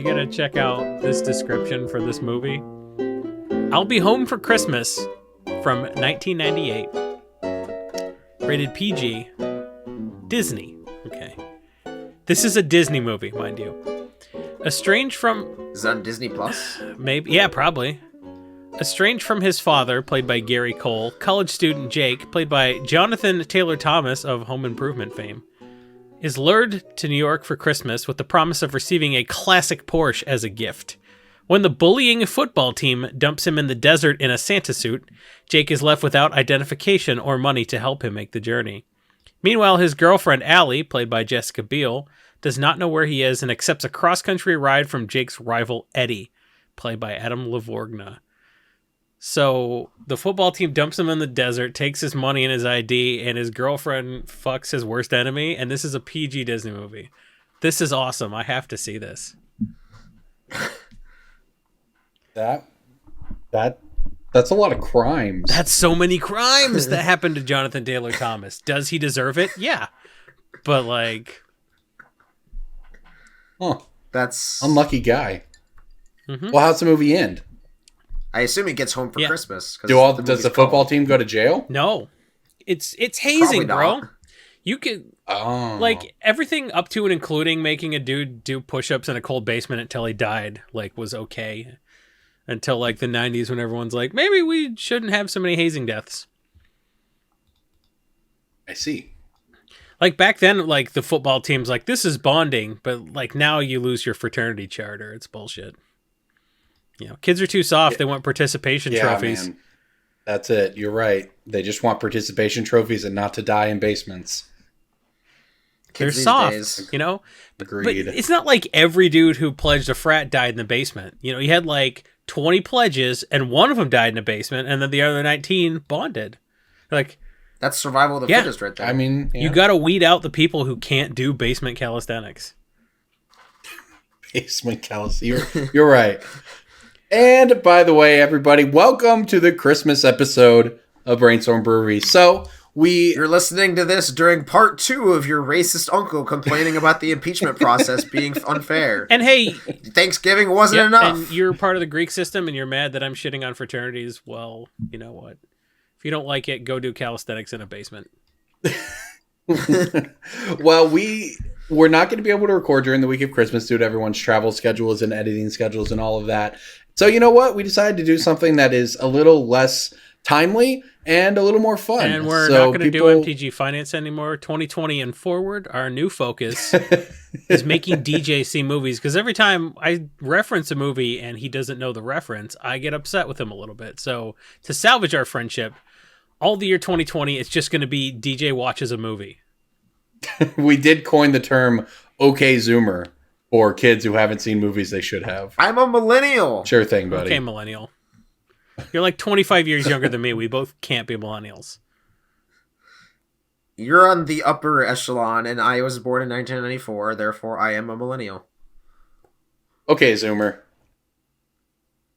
gotta check out this description for this movie. I'll Be Home for Christmas from 1998. Rated PG. Disney. Okay. This is a Disney movie, mind you. Estranged from... Is that on Disney Plus? Maybe. Yeah, probably. Estranged from his father, played by Gary Cole, college student Jake, played by Jonathan Taylor Thomas of Home Improvement fame, is lured to New York for Christmas with the promise of receiving a classic Porsche as a gift. When the bullying football team dumps him in the desert in a Santa suit, Jake is left without identification or money to help him make the journey. Meanwhile, his girlfriend Allie, played by Jessica Biel, does not know where he is and accepts a cross-country ride from Jake's rival Eddie, played by Adam Lavorgna. So the football team dumps him in the desert, takes his money and his ID, and his girlfriend fucks his worst enemy. And this is a PG Disney movie. This is awesome. I have to see this. That's a lot of crimes. That's so many crimes that happened to Jonathan Taylor Thomas. Does he deserve it? Yeah. But like... Huh. That's... Unlucky guy. Mm-hmm. Well, how's the movie end? I assume he gets home for Christmas. Does the football team go to jail? No. It's hazing, bro. Not. You could... Like, everything up to and including making a dude do push-ups in a cold basement until he died, like, was okay. Until, like, the 90s when everyone's like, maybe we shouldn't have so many hazing deaths. I see. Like, back then, like, the football team's like, this is bonding, but, like, now you lose your fraternity charter. It's bullshit. You know, kids are too soft. They want participation trophies. Man. That's it. You're right. They just want participation trophies and not to die in basements. They're soft, you know? Agreed. But it's not like every dude who pledged a frat died in the basement. You know, you had like 20 pledges and one of them died in the basement and then the other 19 bonded. Like, that's survival of the fittest right there. I mean, you got to weed out the people who can't do basement calisthenics. Basement calisthenics. You're right. And by the way, everybody, welcome to the Christmas episode of Brainstorm Brewery. So you're listening to this during part 2 of your racist uncle complaining about the impeachment process being unfair. And hey, Thanksgiving wasn't enough. And you're part of the Greek system and you're mad that I'm shitting on fraternities. Well, you know what? If you don't like it, go do calisthenics in a basement. Well, we're not going to be able to record during the week of Christmas due to everyone's travel schedules and editing schedules and all of that. So you know what? We decided to do something that is a little less timely and a little more fun. And we're not going to do MTG Finance anymore. 2020 and forward, our new focus is making DJ see movies. Because every time I reference a movie and he doesn't know the reference, I get upset with him a little bit. So to salvage our friendship, all the year 2020, it's just going to be DJ watches a movie. We did coin the term OK Zoomer for kids who haven't seen movies they should have. I'm a millennial. Sure thing, buddy. Okay, millennial. You're like 25 years younger than me. We both can't be millennials. You're on the upper echelon, and I was born in 1994, therefore I am a millennial. Okay, Zoomer.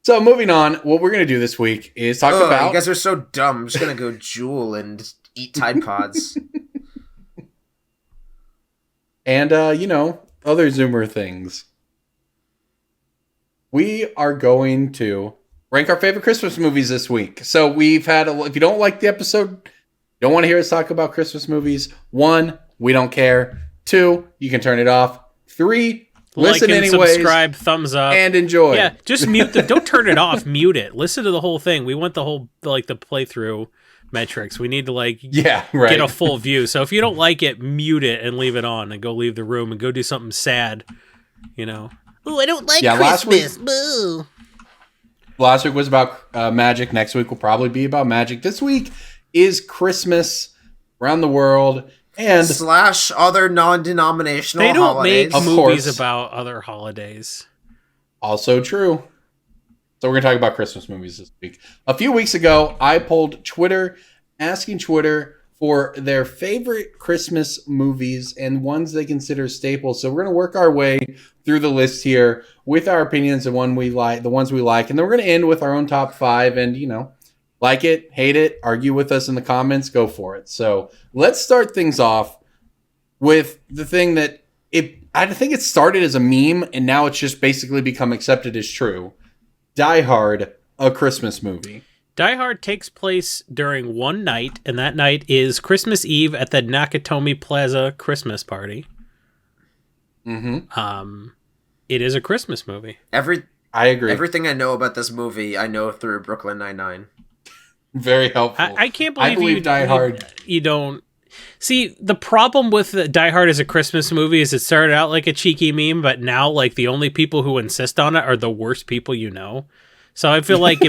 So moving on, what we're going to do this week is talk about... You guys are so dumb. I'm just going to go Juul and eat Tide Pods. And, other Zoomer things. We are going to rank our favorite Christmas movies this week. So we've had, if you don't like the episode, don't want to hear us talk about Christmas movies. 1, we don't care. 2, you can turn it off. 3, listen anyways. Subscribe, thumbs up. And enjoy. Yeah, just mute don't turn it off, mute it. Listen to the whole thing. We want the whole, the playthrough metrics. We need to get a full view. So if you don't like it, mute it and leave it on and go leave the room and go do something sad, you know. Ooh, I don't like Christmas. Boo. Last week was about magic. Next week will probably be about magic. This week is Christmas around the world and / other non-denominational They don't holidays. make movies about other holidays. Also true. So we're going to talk about Christmas movies this week. A few weeks ago, I polled Twitter, asking Twitter for their favorite Christmas movies and ones they consider staples. So we're going to work our way through the list here with our opinions of the ones we like, and then we're going to end with our own top 5. And like it, hate it, argue with us in the comments, go for it. So let's start things off with the thing that I think it started as a meme, and now it's just basically become accepted as true. Die Hard, a Christmas movie. Die Hard takes place during one night, and that night is Christmas Eve at the Nakatomi Plaza Christmas party. Mm-hmm. It is a Christmas movie. I agree. Everything I know about this movie, I know through Brooklyn Nine-Nine. Very helpful. I can't believe Die Hard. You don't see the problem with Die Hard as a Christmas movie is it started out like a cheeky meme, but now like the only people who insist on it are the worst people you know. So I feel like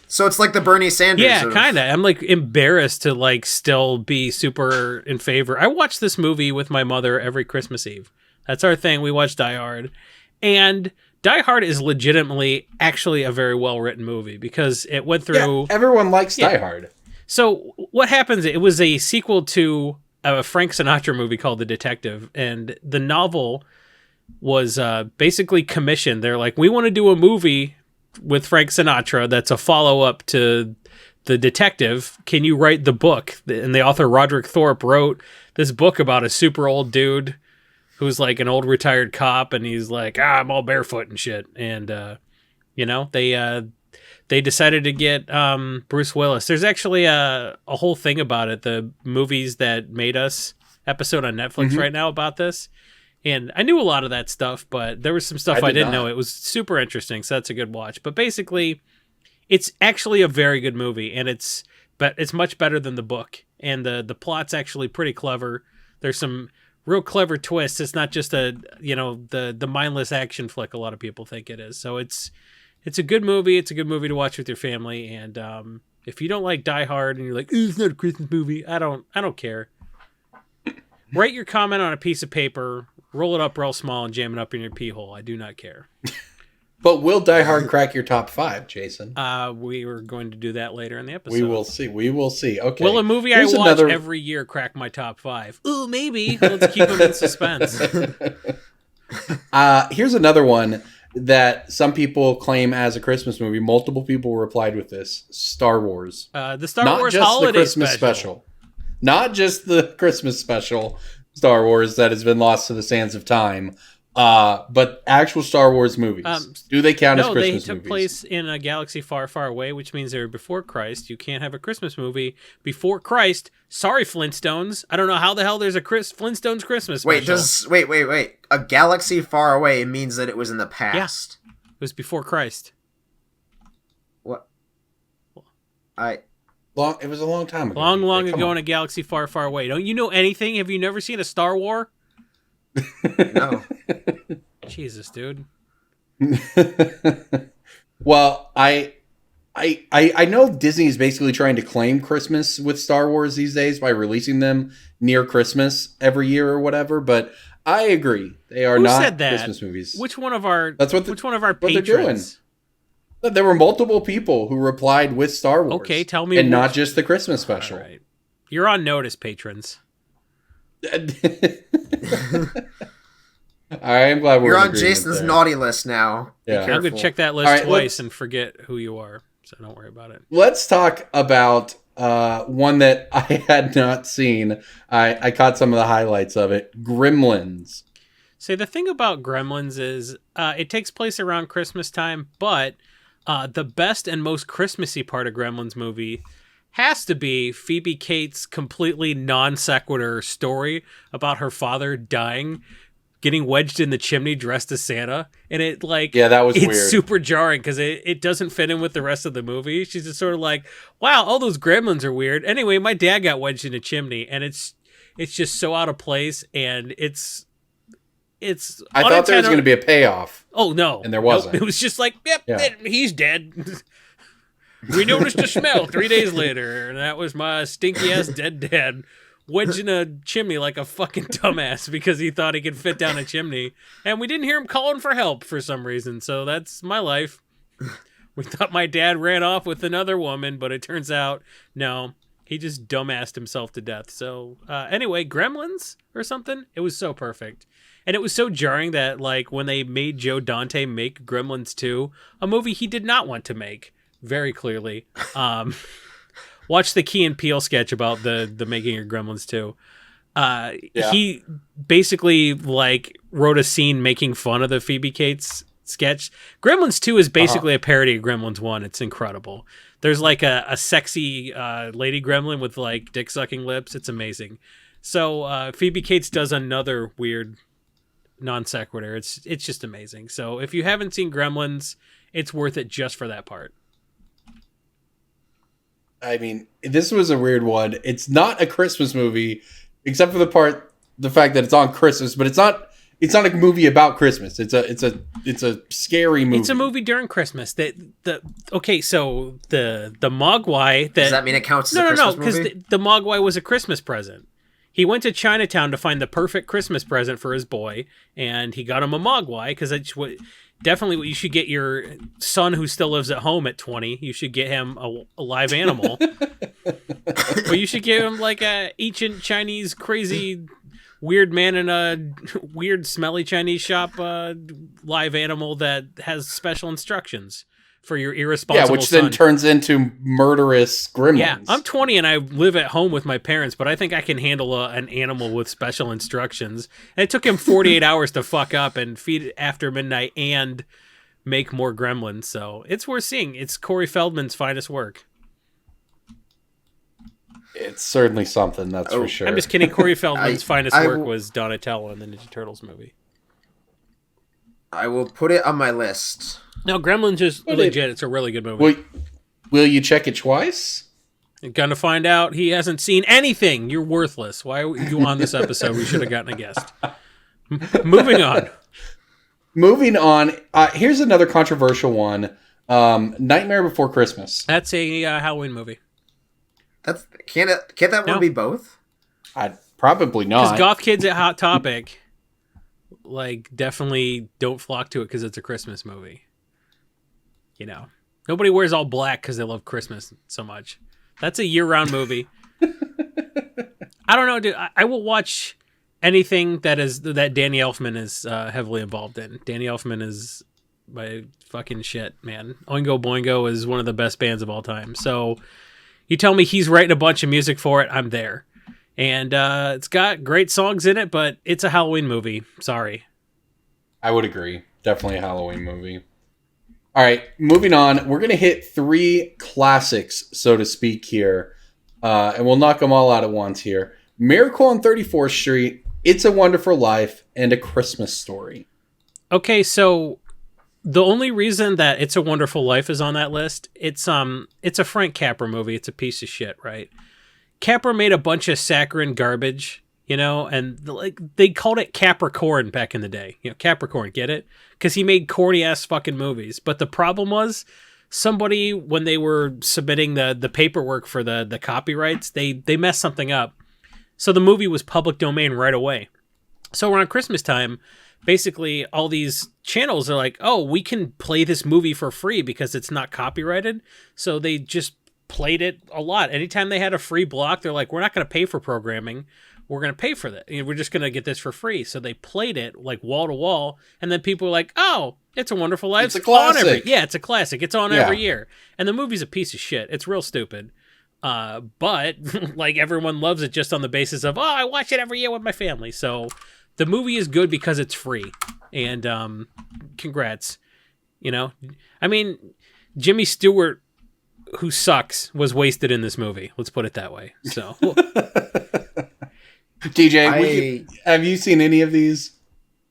so it's like the Bernie Sanders. Yeah, kind of. I'm like embarrassed to like still be super in favor. I watch this movie with my mother every Christmas Eve. That's our thing. We watch Die Hard, and Die Hard is legitimately actually a very well written movie because it went through. Yeah, everyone likes Die Hard. So what happens? It was a sequel to a Frank Sinatra movie called The Detective, and the novel was basically commissioned. They're like, we want to do a movie with Frank Sinatra that's a follow up to The Detective. Can you write the book? And the author Roderick Thorpe wrote this book about a super old dude who's like an old retired cop, and he's like, I'm all barefoot and shit. And they decided to get Bruce Willis. There's actually a whole thing about it, the Movies That Made Us episode on Netflix right now about this. And I knew a lot of that stuff, but there was some stuff I didn't know. It was super interesting, so that's a good watch. But basically, it's actually a very good movie, and it's much better than the book. And the plot's actually pretty clever. There's some real clever twists. It's not just the mindless action flick a lot of people think it is. So it's a good movie. It's a good movie to watch with your family. And if you don't like Die Hard and you're like, it's not a Christmas movie, I don't care. Write your comment on a piece of paper, roll it up real small, and jam it up in your pee hole. I do not care. But will Die Hard crack your top 5, Jason? We were going to do that later in the episode. We will see. Okay. Will a movie I watch every year crack my top 5? Ooh, maybe. Let's keep them in suspense. Here's another one that some people claim as a Christmas movie. Multiple people replied with this: Star Wars. The Star Wars holiday the Christmas special. Not just the Christmas special Star Wars that has been lost to the sands of time, but actual Star Wars movies. Do they count as Christmas movies? No, they took place in a galaxy far, far away, which means they were before Christ. You can't have a Christmas movie before Christ. Sorry, Flintstones. I don't know how the hell there's a Flintstones Christmas special. Wait. A galaxy far away means that it was in the past. Yeah. It was before Christ. What? It was a long time ago. Long ago in a galaxy far, far away. Don't you know anything? Have you never seen a Star War? No. Jesus, dude. Well, I know Disney is basically trying to claim Christmas with Star Wars these days by releasing them near Christmas every year or whatever, but I agree. They are not Christmas movies. Which one of our what patrons? They're doing. There were multiple people who replied with Star Wars. Okay, tell me. And not just the Christmas special. All right. You're on notice, patrons. I am glad we're You're on Jason's naughty list now. Yeah. I'm going to check that list twice and forget who you are, so don't worry about it. Let's talk about one that I had not seen. I caught some of the highlights of it. Gremlins. So the thing about Gremlins is it takes place around Christmas time, but the best and most Christmassy part of Gremlins movie has to be Phoebe Cates' completely non sequitur story about her father dying, getting wedged in the chimney dressed as Santa. And that was weird. It's super jarring because it doesn't fit in with the rest of the movie. She's just sort of like, wow, all those gremlins are weird. Anyway, my dad got wedged in a chimney, and it's just so out of place, and it's I thought there was going to be a payoff. Oh, no. And there wasn't. Nope. It was just like, he's dead. We noticed a smell 3 days later, and that was my stinky-ass dead dad wedged in a chimney like a fucking dumbass because he thought he could fit down a chimney. And we didn't hear him calling for help for some reason, so that's my life. We thought my dad ran off with another woman, but it turns out, no, he just dumbassed himself to death. So anyway, Gremlins or something, it was so perfect. And it was so jarring that like when they made Joe Dante make Gremlins 2, a movie he did not want to make, very clearly. Watch the Key and Peele sketch about the making of Gremlins 2. He basically like wrote a scene making fun of the Phoebe Cates sketch. Gremlins 2 is basically a parody of Gremlins 1. It's incredible. There's like a sexy lady gremlin with like dick sucking lips. It's amazing. So Phoebe Cates does another weird non sequitur. It's just amazing. So if you haven't seen Gremlins, it's worth it just for that part. I mean, this was a weird one. It's not a Christmas movie, except for the fact that it's on Christmas, but it's not a movie about Christmas. It's a scary movie. It's a movie during Christmas. So the Mogwai that does that mean it counts as a Christmas movie? No, because the Mogwai was a Christmas present. He went to Chinatown to find the perfect Christmas present for his boy, and he got him a Mogwai because that's definitely what you should get your son who still lives at home at 20. You should get him a live animal. But you should give him like a ancient Chinese crazy weird man in a weird smelly Chinese shop live animal that has special instructions for your irresponsible which son. then turns into murderous gremlins. Yeah, I'm 20 and I live at home with my parents, but I think I can handle an animal with special instructions. And it took him 48 hours to fuck up and feed it after midnight and make more gremlins. So it's worth seeing. It's Corey Feldman's finest work. It's certainly something, that's for sure. I'm just kidding. Corey Feldman's finest work was Donatello in the Ninja Turtles movie. I will put it on my list. No, Gremlins is legit. It's a really good movie. Will you check it twice? You're gonna find out he hasn't seen anything. You're worthless. Why are you on this episode? We should have gotten a guest. Moving on. Here's another controversial one. Nightmare Before Christmas. That's a Halloween movie. Can't that one be both? Probably not. Because goth kids at Hot Topic, like, definitely don't flock to it because it's a Christmas movie. You know, nobody wears all black because they love Christmas so much. That's a year-round movie. I don't know, dude. I will watch anything that Danny Elfman is heavily involved in. Danny Elfman is my fucking shit, man. Oingo Boingo is one of the best bands of all time. So you tell me he's writing a bunch of music for it, I'm there. And it's got great songs in it, but it's a Halloween movie. Sorry. I would agree. Definitely a Halloween movie. All right, moving on. We're going to hit 3 classics, so to speak, here. And we'll knock them all out at once here. Miracle on 34th Street, It's a Wonderful Life, and A Christmas Story. Okay, so the only reason that It's a Wonderful Life is on that list, it's a Frank Capra movie. It's a piece of shit, right? Capra made a bunch of saccharine garbage, you know, and like they called it Capricorn back in the day. You know, Capricorn, get it? Because he made corny ass fucking movies. But the problem was, somebody, when they were submitting the paperwork for the copyrights, they messed something up. So the movie was public domain right away. So around Christmas time, basically all these channels are like, oh, we can play this movie for free because it's not copyrighted. So they just played it a lot. Anytime they had a free block, they're like, we're not going to pay for programming. We're going to pay for that. We're just going to get this for free. So they played it like wall to wall. And then people were like, oh, It's a Wonderful Life. It's a classic. It's a classic. It's on every year. And the movie's a piece of shit. It's real stupid. But like everyone loves it just on the basis of, oh, I watch it every year with my family. So the movie is good because it's free. And congrats. You know, I mean, Jimmy Stewart, who sucks, was wasted in this movie. Let's put it that way. So, DJ, have you seen any of these?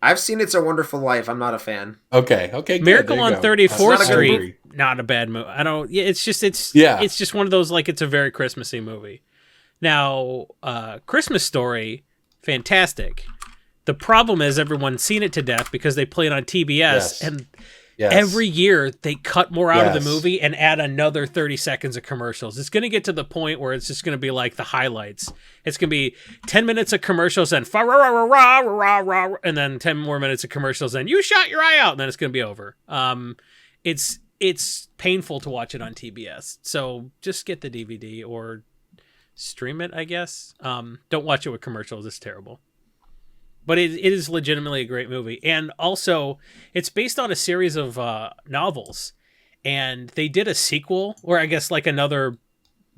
I've seen It's a Wonderful Life. I'm not a fan. Okay, good. Miracle on 34th Street, movie. not a bad movie. It's just one of those, like, it's a very Christmassy movie. Now, Christmas Story, fantastic. The problem is everyone's seen it to death because they play it on TBS, and every year they cut more out of the movie and add another 30 seconds of commercials. It's going to get to the point where it's just going to be like the highlights. It's going to be 10 minutes of commercials and and then 10 more minutes of commercials and you shot your eye out, and then it's going to be over. It's painful to watch it on TBS. So just get the DVD or stream it, I guess. Don't watch it with commercials. It's terrible. But it is legitimately a great movie. And also, it's based on a series of novels. And they did a sequel, or I guess like another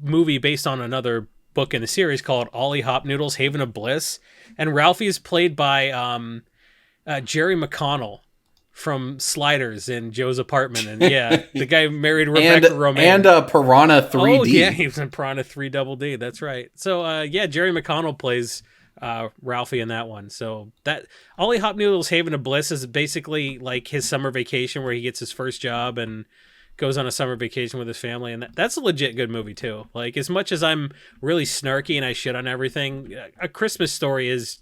movie based on another book in the series called Ollie Hop Noodle's Haven of Bliss. And Ralphie is played by Jerry McConnell from Sliders in Joe's Apartment, and the guy married Rebecca Romaine, and Piranha 3D. Oh yeah, he was in Piranha 3 Double D. That's right. So Jerry McConnell plays Ralphie in that one. So that Ollie Hop Noodle's Haven of Bliss is basically like his summer vacation where he gets his first job and goes on a summer vacation with his family, and that's a legit good movie too. Like, as much as I'm really snarky and I shit on everything, A Christmas Story is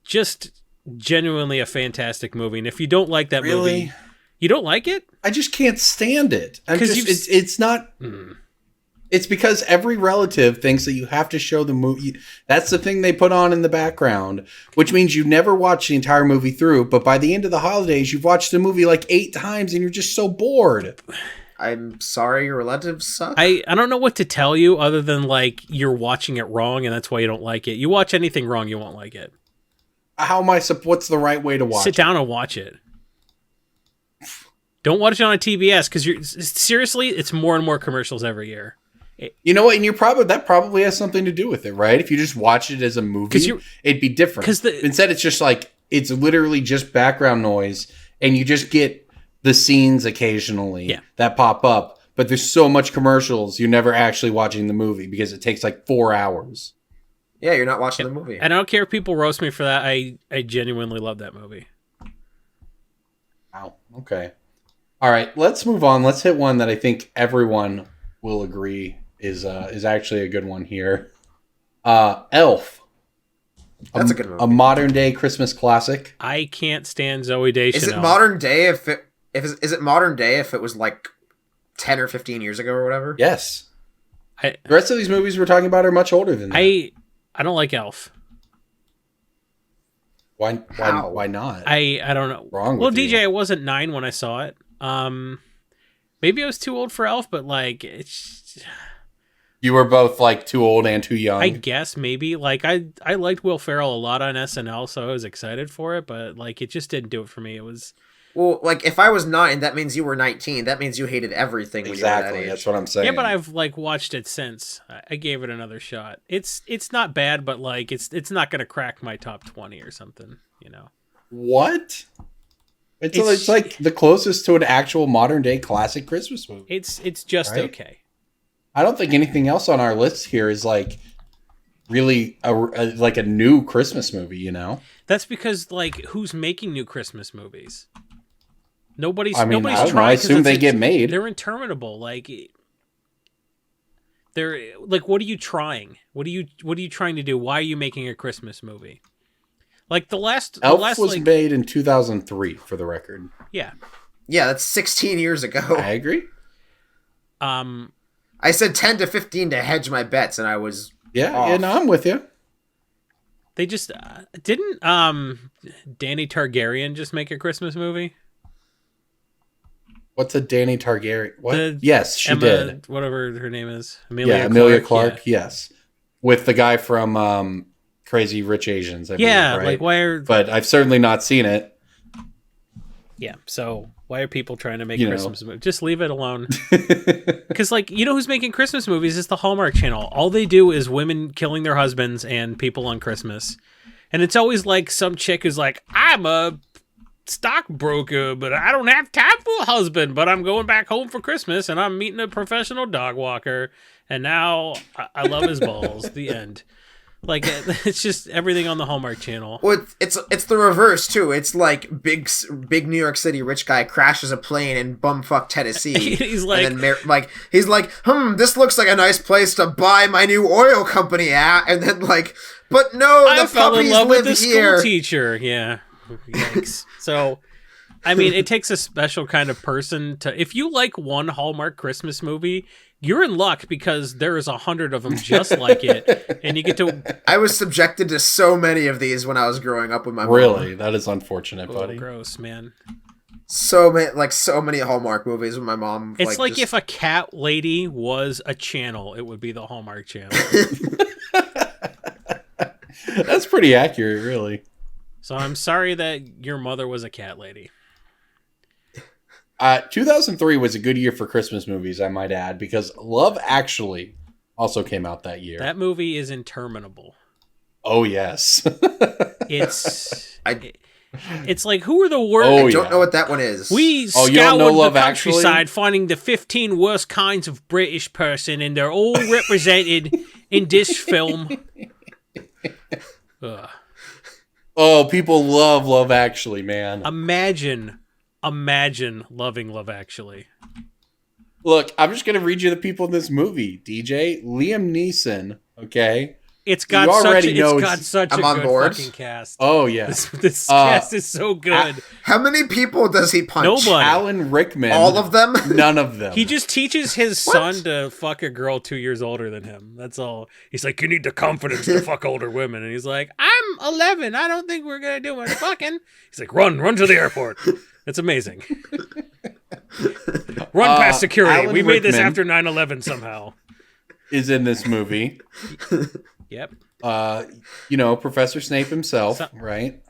just genuinely a fantastic movie. And if you don't like that movie, you don't like it? I just can't stand it. It's not. It's because every relative thinks that you have to show the movie. That's the thing they put on in the background, which means you never watch the entire movie through. But by the end of the holidays, you've watched the movie like 8 times and you're just so bored. I'm sorry, your relatives suck. I don't know what to tell you other than like you're watching it wrong and that's why you don't like it. You watch anything wrong, you won't like it. How am I? What's the right way to watch? Sit down and watch it. Don't watch it on a TBS because seriously, it's more and more commercials every year. You know what? And that probably has something to do with it, right? If you just watch it as a movie, it'd be different. Instead, it's just like it's literally just background noise, and you just get the scenes occasionally that pop up. But there's so much commercials, you're never actually watching the movie because it takes like 4 hours. Yeah, you're not watching the movie. And I don't care if people roast me for that. I genuinely love that movie. Wow. Okay. All right. Let's move on. Let's hit one that I think everyone will agree is actually a good one here. Elf. That's a good movie. A modern day Christmas classic. I can't stand Zooey Deschanel. Is it modern day is it modern day if it was like 10 or 15 years ago or whatever? Yes. The rest of these movies we're talking about are much older than that. I don't like Elf. Why not? I don't know. Wrong well, with DJ, you. I wasn't 9 when I saw it. Maybe I was too old for Elf, but like it's. You were both like too old and too young. I guess maybe. Like I liked Will Ferrell a lot on SNL, so I was excited for it, but like it just didn't do it for me. It was. Well, like if I was 9, that means you were 19. That means you hated everything when you were that age. That's what I'm saying. Yeah, but I've like watched it since. I gave it another shot. It's not bad, but like it's not gonna crack my top 20 or something. You know. What? It's like the closest to an actual modern day classic Christmas movie. It's just okay. I don't think anything else on our list here is like really like a new Christmas movie. You know. That's because like who's making new Christmas movies? Nobody's I trying. I assume they get made. They're interminable. Like they're like, what are you trying? What are you trying to do? Why are you making a Christmas movie? Like Elf was made in 2003, for the record. Yeah. Yeah, that's 16 years ago. I agree. I said 10 to 15 to hedge my bets, and I was off. Yeah, no, I'm with you. They just didn't Dany Targaryen just make a Christmas movie? What's a Dany Targaryen? What? Yes, she did. Whatever her name is. Emilia Clarke. Yes, with the guy from Crazy Rich Asians. I believe, right? Like why are? But I've certainly not seen it. Yeah, so why are people trying to make Christmas movies? Just leave it alone. Because, like, you know who's making Christmas movies? It's the Hallmark Channel. All they do is women killing their husbands and people on Christmas. And it's always like some chick who's like, I'm a stockbroker, but I don't have time for a husband, but I'm going back home for Christmas and I'm meeting a professional dog walker. And now I love his balls. The end. Like, it's just everything on the Hallmark Channel. Well, it's the reverse too. It's like big New York City rich guy crashes a plane in bumfuck Tennessee. He's like, and then he's like, this looks like a nice place to buy my new oil company at. And then like, but no, I the fell in puppies love live with the here. school teacher. Yeah, yikes. So, I mean, it takes a special kind of person to. If you like one Hallmark Christmas movie, you're in luck because there's 100 of them just like it, and you get to. I was subjected to so many of these when I was growing up with my mom. Really, that is unfortunate, buddy. Gross, man. So many Hallmark movies with my mom. It's like if a cat lady was a channel, it would be the Hallmark Channel. That's pretty accurate, really. So I'm sorry that your mother was a cat lady. 2003 was a good year for Christmas movies, I might add, because Love Actually also came out that year. That movie is interminable. Oh, yes. It's like, who are the worst? I don't know what that one is. We you don't know scoured Love the Actually? countryside, finding the 15 worst kinds of British person, and they're all represented in this film. Ugh. Oh, people love Love Actually, man. Imagine loving Love Actually. Look, I'm just going to read you the people in this movie. DJ, Liam Neeson, okay? It's got such a good fucking cast. Oh, yeah. This cast is so good. How many people does he punch? Nobody. Alan Rickman. All of them? None of them. He just teaches his son to fuck a girl 2 years older than him. That's all. He's like, you need the confidence to fuck older women. And he's like, I'm 11. I don't think we're going to do much fucking. He's like, run to the airport. It's amazing. Run past security. Alan We made this Rickman after 9/11 somehow. is in this movie. Yep. Professor Snape himself, right?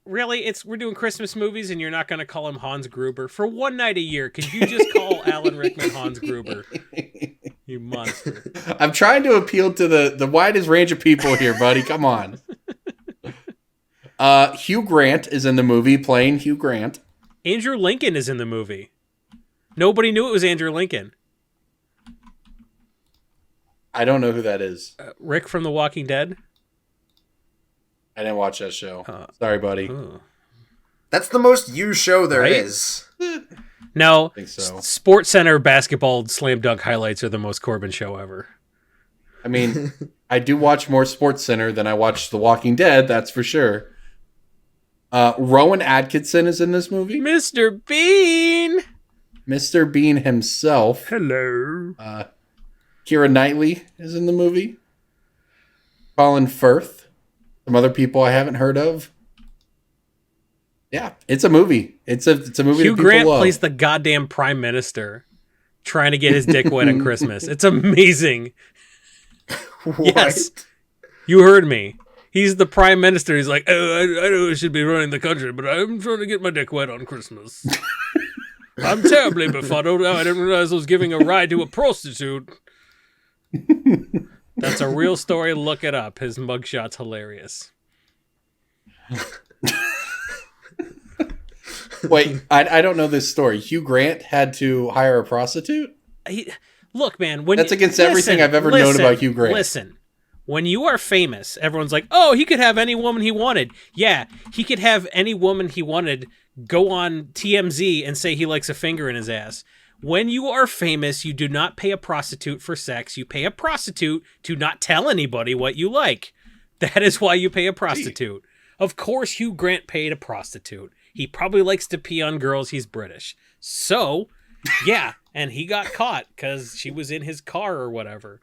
Really, we're doing Christmas movies, and you're not going to call him Hans Gruber for one night a year. Could you just call Alan Rickman Hans Gruber? You monster! I'm trying to appeal to the widest range of people here, buddy. Come on. Hugh Grant is in the movie playing Hugh Grant. Andrew Lincoln is in the movie. Nobody knew it was Andrew Lincoln. I don't know who that is. Rick from The Walking Dead. I didn't watch that show. Sorry, buddy. That's the most you show there is. No, I think so. Sports Center basketball slam dunk highlights are the most Corbin show ever. I mean, I do watch more Sports Center than I watch The Walking Dead, that's for sure. Rowan Atkinson is in this movie. Mr. Bean! Mr. Bean himself. Hello. Keira Knightley is in the movie. Colin Firth. Some other people I haven't heard of. Yeah, it's a movie. It's a movie Hugh that people Grant love. plays the goddamn prime minister trying to get his dick wet on Christmas. It's amazing. What? Yes. You heard me. He's the prime minister. He's like, oh, I know I should be running the country, but I'm trying to get my dick wet on Christmas. I'm terribly befuddled. Oh, I didn't realize I was giving a ride to a prostitute. That's a real story. Look it up. His mugshot's hilarious. Wait, I don't know this story. Hugh Grant had to hire a prostitute? Look, man. That's against everything I've ever known about Hugh Grant. Listen. When you are famous, everyone's like, oh, he could have any woman he wanted. Yeah, he could have any woman he wanted go on TMZ and say he likes a finger in his ass. When you are famous, you do not pay a prostitute for sex. You pay a prostitute to not tell anybody what you like. That is why you pay a prostitute. Of course, Hugh Grant paid a prostitute. He probably likes to pee on girls. He's British. So, yeah, and he got caught because she was in his car or whatever.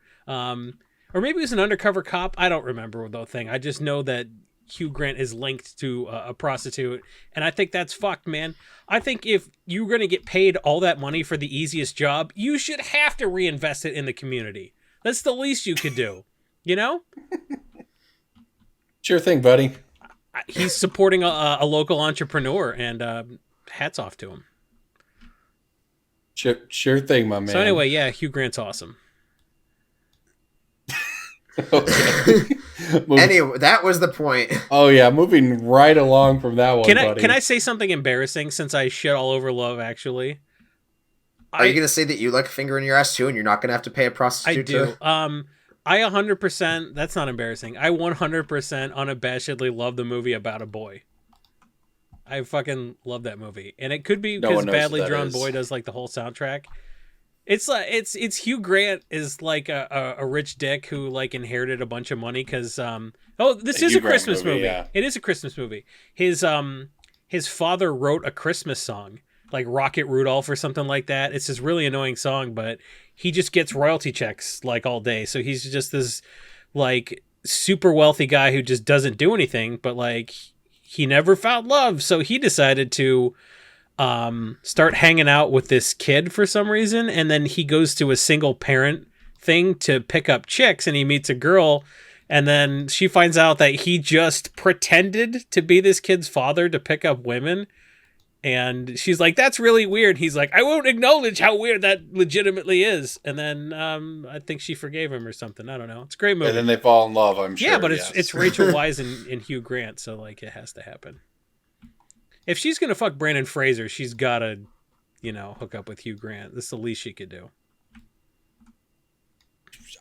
Or maybe he was an undercover cop. I don't remember the thing. I just know that Hugh Grant is linked to a prostitute. And I think that's fucked, man. I think if you're going to get paid all that money for the easiest job, you should have to reinvest it in the community. That's the least you could do. You know? Sure thing, buddy. He's supporting a local entrepreneur, and hats off to him. Sure thing, my man. So anyway, yeah, Hugh Grant's awesome. Okay. Anyway, that was the point. Oh yeah, moving right along from that one, buddy. Can I say something embarrassing since I shit all over Love Actually? Are you going to say that you like a finger in your ass too and you're not going to have to pay a prostitute? I do. To... I 100%, that's not embarrassing. I 100% unabashedly love the movie About a Boy. I fucking love that movie. And it could be because Badly Drawn Boy does like the whole soundtrack. It's like it's Hugh Grant is like a rich dick who like inherited a bunch of money because this is a Christmas movie. Yeah. It is a Christmas movie. His father wrote a Christmas song like Rocket Rudolph or something like that. It's this really annoying song, but he just gets royalty checks like all day. So he's just this like super wealthy guy who just doesn't do anything, but like he never found love. So he decided to start hanging out with this kid for some reason. And then he goes to a single parent thing to pick up chicks and he meets a girl. And then she finds out that he just pretended to be this kid's father to pick up women. And she's like, that's really weird. He's like, I won't acknowledge how weird that legitimately is. And then I think she forgave him or something. I don't know. It's a great movie. And then they fall in love, I'm sure. Yeah, but it's Rachel Weisz and Hugh Grant. So like it has to happen. If she's gonna fuck Brandon Fraser, she's gotta, hook up with Hugh Grant. That's the least she could do.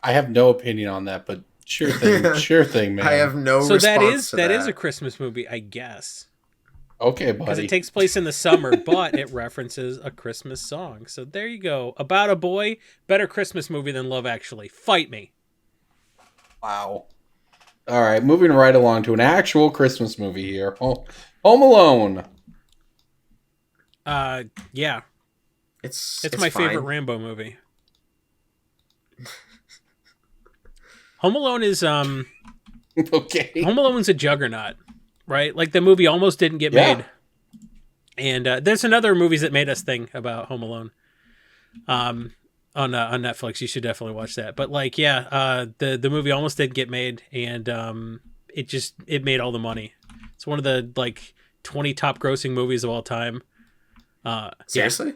I have no opinion on that, but sure thing, man. I have no. So that is a Christmas movie, I guess. Okay, Because buddy. it takes place in the summer, but it references a Christmas song. So there you go. About a Boy, better Christmas movie than Love Actually. Fight me. Wow. All right, moving right along to an actual Christmas movie here. Home Alone. Yeah. It's my fine. favorite Rambo movie. Home Alone is Okay. Home Alone's a juggernaut, right? Like the movie almost didn't get made. And there's another movies that made us think about Home Alone. On Netflix, you should definitely watch that. But the movie almost didn't get made, and it made all the money. It's one of the 20 top grossing movies of all time. Seriously?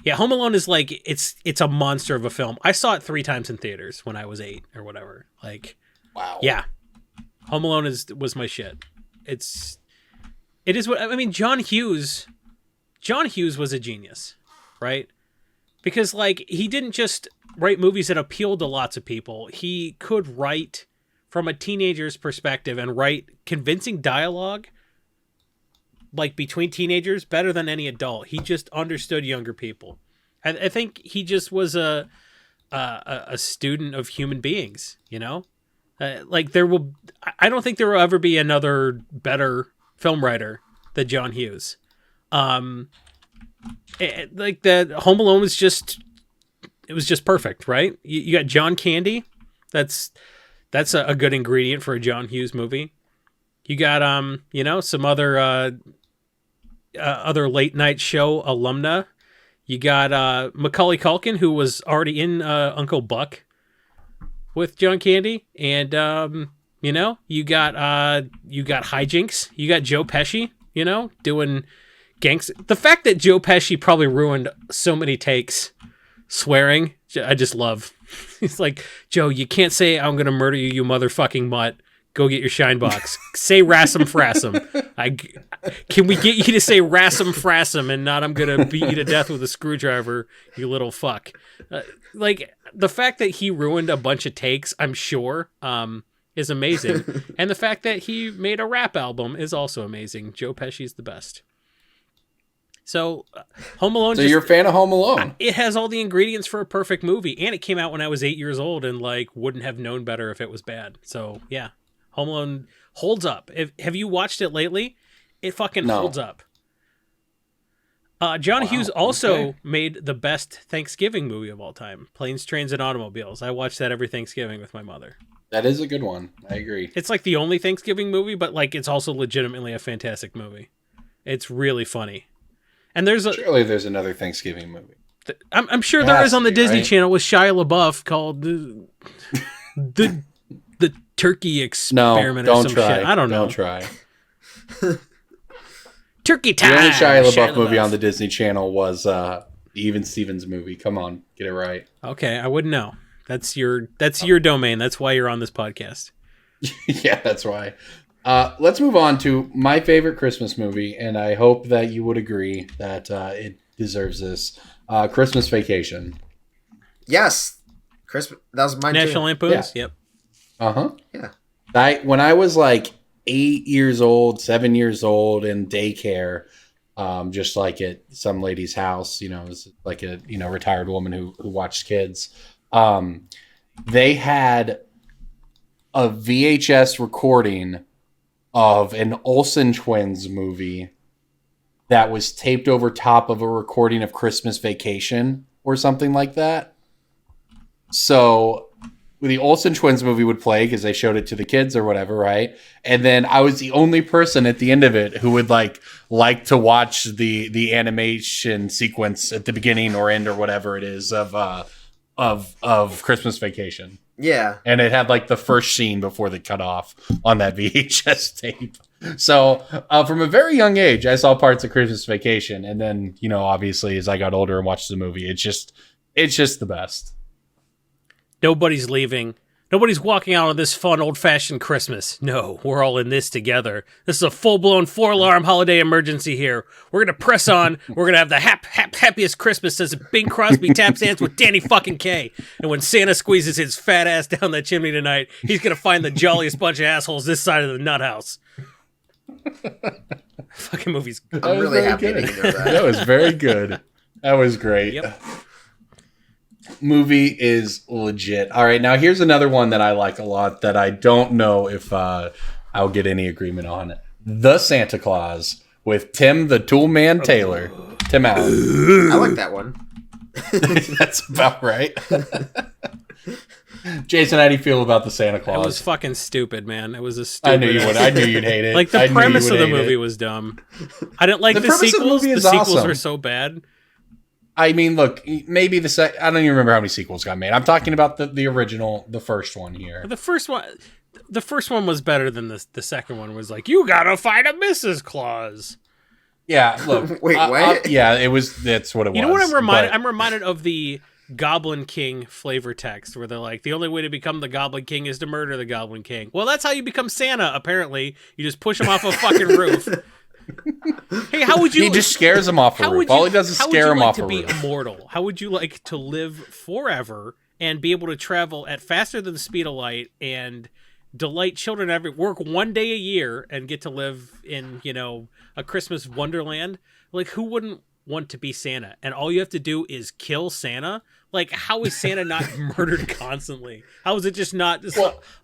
Yeah, Home Alone is it's a monster of a film. I saw it 3 times in theaters when I was 8 or whatever. Wow. Yeah, Home Alone was my shit. It is what I mean. John Hughes was a genius, right? Because he didn't just write movies that appealed to lots of people. He could write from a teenager's perspective and write convincing dialogue between teenagers better than any adult. He just understood younger people. I think he just was a student of human beings, I don't think there will ever be another better film writer than John Hughes. The Home Alone was just perfect, right? You got John Candy. That's a good ingredient for a John Hughes movie. You got some other late night show alumna. You got Macaulay Culkin, who was already in Uncle Buck with John Candy, and you got hijinks. You got Joe Pesci, doing gangster. The fact that Joe Pesci probably ruined so many takes swearing, I just love. He's like, Joe, you can't say I'm gonna murder you, you motherfucking mutt. Go get your shine box. Say Rassam Frassam. Can we get you to say Rassam Frassam and not I'm going to beat you to death with a screwdriver, you little fuck. The fact that he ruined a bunch of takes, I'm sure, is amazing. And the fact that he made a rap album is also amazing. Joe Pesci's the best. So Home Alone. So you're a fan of Home Alone? It has all the ingredients for a perfect movie. And it came out when I was 8 years old and wouldn't have known better if it was bad. So yeah. Home Alone holds up. Have you watched it lately? It fucking holds up. John Hughes also made the best Thanksgiving movie of all time, Planes, Trains, and Automobiles. I watch that every Thanksgiving with my mother. That is a good one. I agree. It's the only Thanksgiving movie, but it's also legitimately a fantastic movie. It's really funny. And surely there's another Thanksgiving movie. I'm sure there is on the Disney Channel with Shia LaBeouf called the Turkey Experiment or some shit. I don't know. Don't try. Turkey time. The only Shia LaBeouf movie on the Disney Channel was the Even Stevens movie. Come on, get it right. Okay, I wouldn't know. That's your domain. That's why you're on this podcast. Yeah, that's why. Let's move on to my favorite Christmas movie, and I hope that you would agree that it deserves this. Christmas Vacation. Yes. Christmas. That was mine National too. Lampoon's? Yeah. Yep. Uh-huh. Yeah. When I was 8 years old, 7 years old in daycare, just at some lady's house, it was a retired woman who watched kids. They had a VHS recording of an Olsen Twins movie that was taped over top of a recording of Christmas Vacation or something like that. So the Olsen Twins movie would play because they showed it to the kids or whatever, right? And then I was the only person at the end of it who would like to watch the animation sequence at the beginning or end or whatever it is of Christmas Vacation. Yeah. And it had the first scene before they cut off on that VHS tape. So from a very young age, I saw parts of Christmas Vacation. And then, obviously as I got older and watched the movie, it's just the best. Nobody's leaving. Nobody's walking out on this fun, old-fashioned Christmas. No, we're all in this together. This is a full-blown 4-alarm holiday emergency here. We're going to press on. We're going to have the happiest Christmas since Bing Crosby taps dance with Danny fucking Kaye. And when Santa squeezes his fat ass down that chimney tonight, he's going to find the jolliest bunch of assholes this side of the nut house. Fucking movie's good. I'm really happy to hear that. That was very good. That was great. Yep. Movie is legit. All right, now here's another one that I like a lot that I don't know if I'll get any agreement on. The Santa Claus with Tim the Toolman Taylor. Tim Allen. I like that one. That's about right. Jason, how do you feel about the Santa Claus? It was fucking stupid, man. It was a stupid. I knew you would. I knew you'd hate it. Like, the premise of the movie was dumb. I didn't like the sequels. The sequels were so bad. I mean, look, maybe I don't even remember how many sequels got made. I'm talking about the original, the first one here. The first one was better than the second one. Was like, you gotta find a Mrs. Claus. Yeah, look. Wait, what? Yeah, it was. That's what it was. You know what I'm reminded? I'm reminded of the Goblin King flavor text where they're like, the only way to become the Goblin King is to murder the Goblin King. Well, that's how you become Santa, apparently. You just push him off a fucking roof. Hey, how would you? He just scares him off a roof. All he does is scare him off a roof. How would you like to be immortal? How would you like to live forever and be able to travel at faster than the speed of light and delight children work one day a year and get to live in, a Christmas wonderland? Like, who wouldn't want to be Santa? And all you have to do is kill Santa? Like, how is Santa not murdered constantly? How is it just not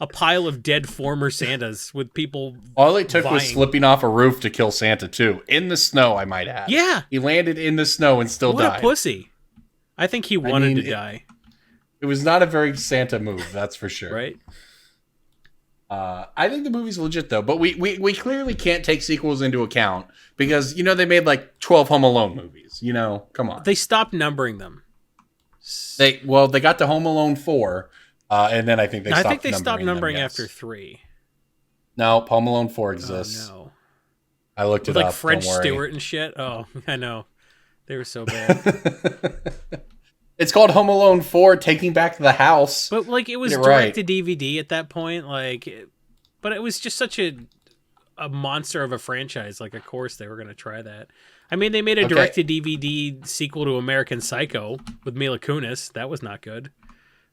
a pile of dead former Santas with people all it took vying? Was slipping off a roof to kill Santa, too. In the snow, I might add. Yeah. He landed in the snow and still died. What a pussy. I think he wanted to die. It was not a very Santa move, that's for sure. Right? I think the movie's legit, though. But we clearly can't take sequels into account because, they made like 12 Home Alone movies. Come on. They stopped numbering them. They got to Home Alone 4, and then I think they stopped numbering them, after 3. No, Home Alone 4 exists. Oh, no. I looked it up. Like French Stewart and shit. Oh, I know. They were so bad. It's called Home Alone 4, Taking Back the House. But like, it was direct to DVD at that point. But it was just such a monster of a franchise. Like, of course they were going to try that. I mean, they made a direct-to-DVD sequel to American Psycho with Mila Kunis. That was not good.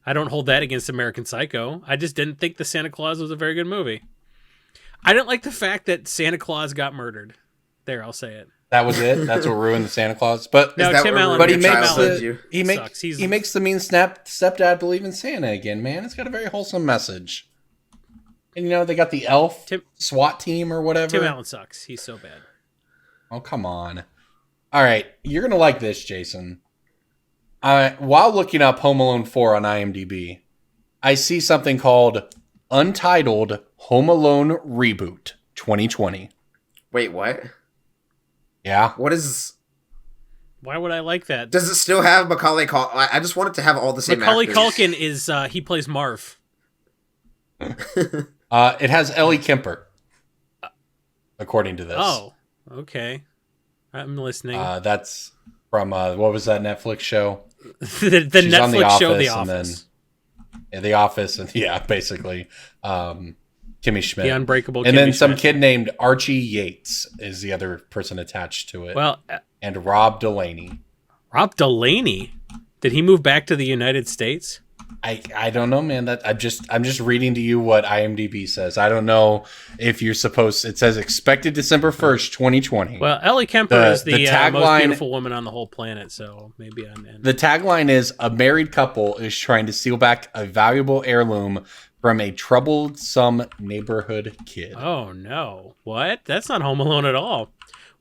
I don't hold that against American Psycho. I just didn't think the Santa Claus was a very good movie. I didn't like the fact that Santa Claus got murdered. There, I'll say it. That was it? That's what ruined the Santa Claus? But no, Tim Allen. But he makes the mean stepdad believe in Santa again, man. It's got a very wholesome message. And, they got the elf SWAT team or whatever. Tim Allen sucks. He's so bad. Oh, come on. All right. You're going to like this, Jason. While looking up Home Alone 4 on IMDb, I see something called Untitled Home Alone Reboot 2020. Wait, what? Yeah. What is... Why would I like that? Does it still have Macaulay Culkin? I just want it to have all the same Macaulay actors. Culkin is, he plays Marv. It has Ellie Kemper, according to this. Oh, okay. I'm listening. That's from, what was that Netflix show? the Netflix show The Office. The Office, and basically. Kimmy Schmidt. The Unbreakable And Kimmy then some Schmidt. kid named Archie Yates is the other person attached to it. Well, and Rob Delaney. Rob Delaney? Did he move back to the United States? I don't know, man. I'm just reading to you what IMDb says. I don't know if you're supposed. It says expected December 1st, 2020. Well, Ellie Kemper is the most beautiful woman on the whole planet, so maybe I'm in. The tagline is a married couple is trying to steal back a valuable heirloom from a troublesome neighborhood kid. Oh no! What? That's not Home Alone at all.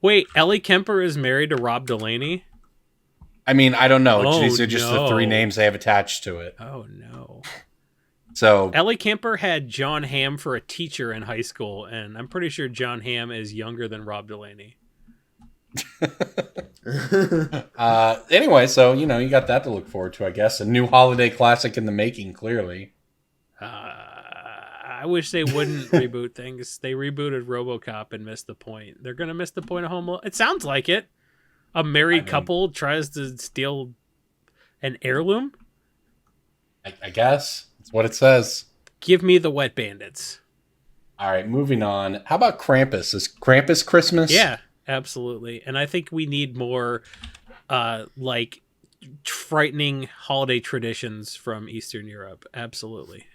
Wait, Ellie Kemper is married to Rob Delaney? I mean, I don't know. Oh, These are just the 3 names they have attached to it. Oh, no. So Ellie Kemper had John Hamm for a teacher in high school, and I'm pretty sure John Hamm is younger than Rob Delaney. Anyway, so, you got that to look forward to, I guess. A new holiday classic in the making, clearly. I wish they wouldn't reboot things. They rebooted RoboCop and missed the point. They're going to miss the point of Home Alone. It sounds like it. A married couple tries to steal an heirloom? I guess. That's what it says. Give me the Wet Bandits. All right, moving on. How about Krampus? Is Krampus Christmas? Yeah, absolutely. And I think we need more like frightening holiday traditions from Eastern Europe. Absolutely.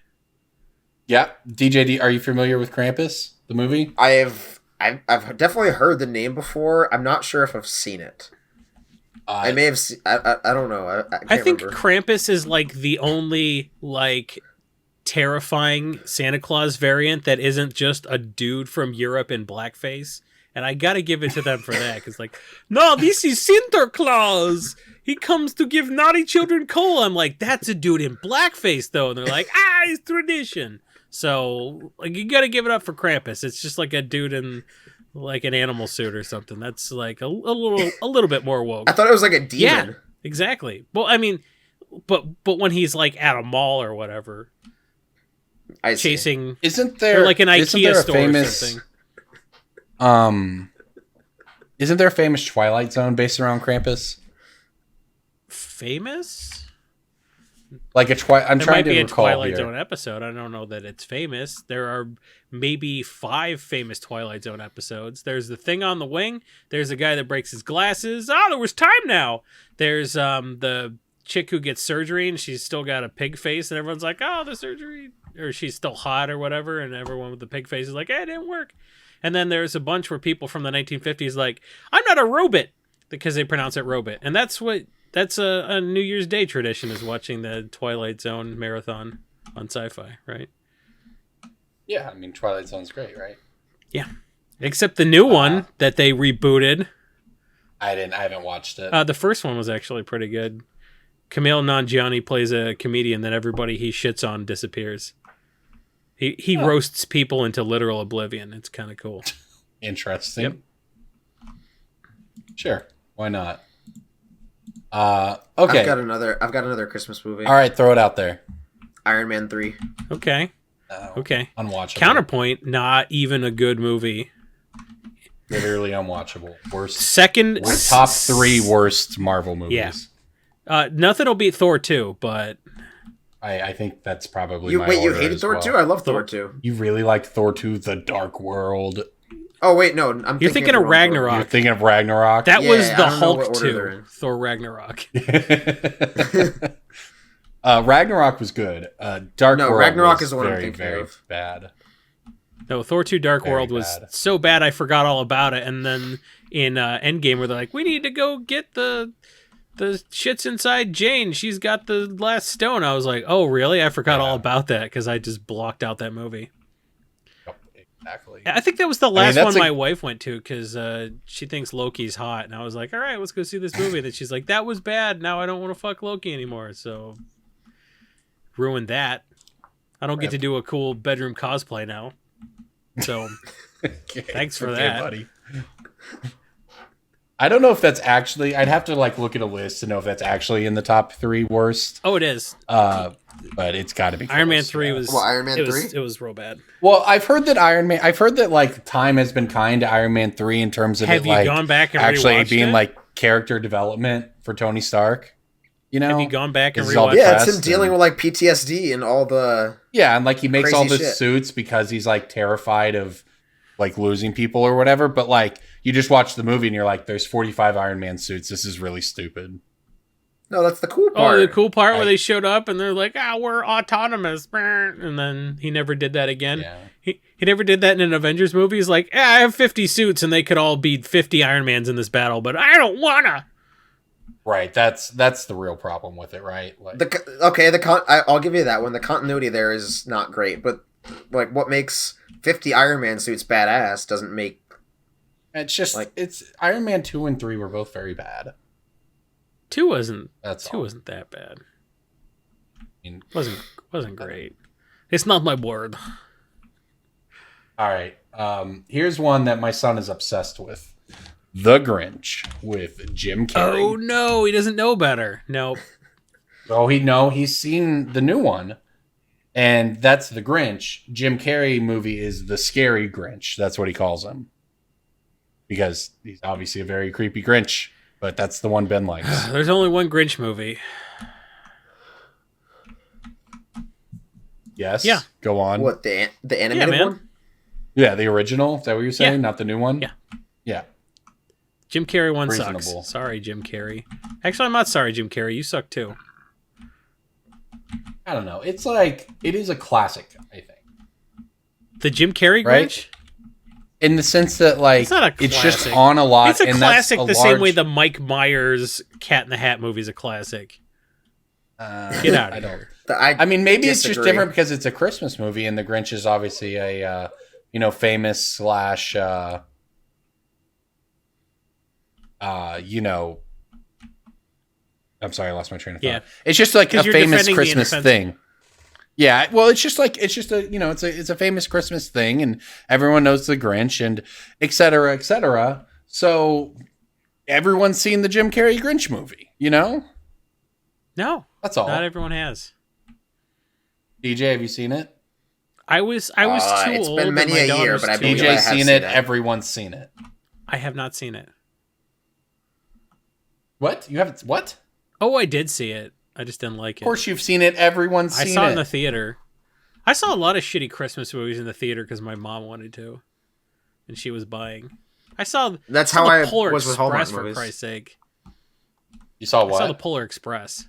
Yeah. DJ, are you familiar with Krampus, the movie? I've definitely heard the name before. I'm not sure if I've seen it. I may have seen, I don't know. I think remember. Krampus is like the only like terrifying Santa Claus variant that isn't just a dude from Europe in blackface. And I gotta give it to them for that. Cause like, no, this is Santa Claus. He comes to give naughty children coal. I'm like, that's a dude in blackface though. And they're like, it's tradition. So like, you gotta give it up for Krampus. It's just like a dude in like an animal suit or something. That's like a little bit more woke. I thought it was like a demon. Yeah, exactly. Well, I mean, but when he's like at a mall or whatever, chasing, isn't there like an IKEA store or something? Isn't there a famous Twilight Zone based around Krampus? Famous? Like I'm trying to recall here. There might be a Twilight Zone episode. I don't know that it's famous. There are maybe 5 famous Twilight Zone episodes. There's the thing on the wing. There's a guy that breaks his glasses. Oh, there was time now. There's the chick who gets surgery and she's still got a pig face and everyone's like, oh, the surgery, or she's still hot or whatever, and everyone with the pig face is like, it didn't work. And then there's a bunch where people from the 1950s like, I'm not a robot, because they pronounce it robot. And that's a New Year's Day tradition, is watching the Twilight Zone marathon on Sci-Fi, right? Yeah, I mean, Twilight Zone's great, right? Yeah. Except the new one that they rebooted. I haven't watched it. The first one was actually pretty good. Kumail Nanjiani plays a comedian that everybody he shits on disappears. He roasts people into literal oblivion. It's kind of cool. Interesting. Yep. Sure. Why not? Okay. I've got another Christmas movie. All right, throw it out there. Iron Man 3. Okay. Okay. Unwatchable. Counterpoint, not even a good movie. Literally unwatchable. Top 3 worst Marvel movies. Yeah. Nothing will beat Thor 2, but I think that's probably my order. You hated Thor 2? I love Thor 2. You really liked Thor 2, The Dark World. Oh, wait, no. You're thinking of Ragnarok. You're thinking of Ragnarok? That was the Hulk 2. Thor Ragnarok. Ragnarok was good. Dark World Ragnarok was is the one I'm very, thinking very of. bad. No, Thor 2 Dark Very World was bad. so bad I forgot all about it. And then in Endgame where they're like, we need to go get the shit's inside Jane. She's got the last stone. I was like, oh, really? I forgot all about that because I just blocked out that movie. Exactly. I think that was the last one my wife went to because she thinks Loki's hot. And I was like, all right, let's go see this movie. That she's like, that was bad. Now I don't want to fuck Loki anymore. So ruined that. I don't get to do a cool bedroom cosplay now. So thanks for that. Buddy. I don't know if that's actually, I'd have to look at a list to know if that's actually in the top 3 worst. Oh, it is. But it's got to be close. Iron Man 3 was... Well, Iron Man 3? It was real bad. Well, I've heard that time has been kind to Iron Man 3 in terms of have you gone back and actually being it? Character development for Tony Stark. You know? Have you gone back and rewatched it? Yeah, it's him dealing with PTSD and all the... Yeah, and he makes all the shit. suits because he's terrified of losing people or whatever, but you just watch the movie and you're like, there's 45 Iron Man suits. This is really stupid. No, that's the cool part. Oh, the cool part where they showed up and they're like, we're autonomous. And then he never did that again. Yeah. He never did that in an Avengers movie. He's like, I have 50 suits and they could all be 50 Iron Mans in this battle, but I don't wanna. Right, that's the real problem with it, right? I'll give you that one. The continuity there is not great, but what makes 50 Iron Man suits badass doesn't make... It's just it's Iron Man 2 and 3 were both very bad. 2 wasn't that bad. I mean, wasn't great. It's not my word. All right. Here's one that my son is obsessed with. The Grinch with Jim Carrey. Oh no, he doesn't know better. Nope. He's seen the new one. And that's The Grinch. Jim Carrey movie is The Scary Grinch. That's what he calls him. Because he's obviously a very creepy Grinch. But that's the one Ben likes. There's only one Grinch movie. Yes. Yeah. Go on. What, the animated man. one? Yeah, the original. Is that what you're saying? Yeah. Not the new one? Yeah. Yeah. Jim Carrey one Reasonable. sucks. Sorry, Jim Carrey. Actually, I'm not sorry, Jim Carrey. You suck too. I don't know. It's like, it is a classic, I think. The Jim Carrey Right? Grinch? In the sense that, like, It's not a it's just classic. on a lot. It's a and classic that's the a same large- way the Mike Myers Cat in the Hat movie is a classic. Get out of here. I mean, maybe it's just disagree. different because it's a Christmas movie, and The Grinch is obviously a, famous slash, I'm sorry, I lost my train of thought. Yeah. It's just like a 'Cause you're famous defending the Christmas indefensible. thing. Yeah, well, it's just it's a famous Christmas thing, and everyone knows the Grinch, and et cetera, et cetera. So everyone's seen the Jim Carrey Grinch movie, No, That's all. not everyone has. DJ, have you seen it? I was too It's old. been and many my a daughter year, was but I too believe young. I DJ's have seen seen it. it. Everyone's seen it. I have not seen it. What? You haven't? What? Oh, I did see it. I just didn't like it. Of course you've seen it. Everyone's I seen saw it it. in the theater. I saw a lot of shitty Christmas movies in the theater because my mom wanted to, and she was buying. That's saw how the I Polar was with Hallmark Express, for movies. Christ's sake. You saw I what? saw the Polar Express.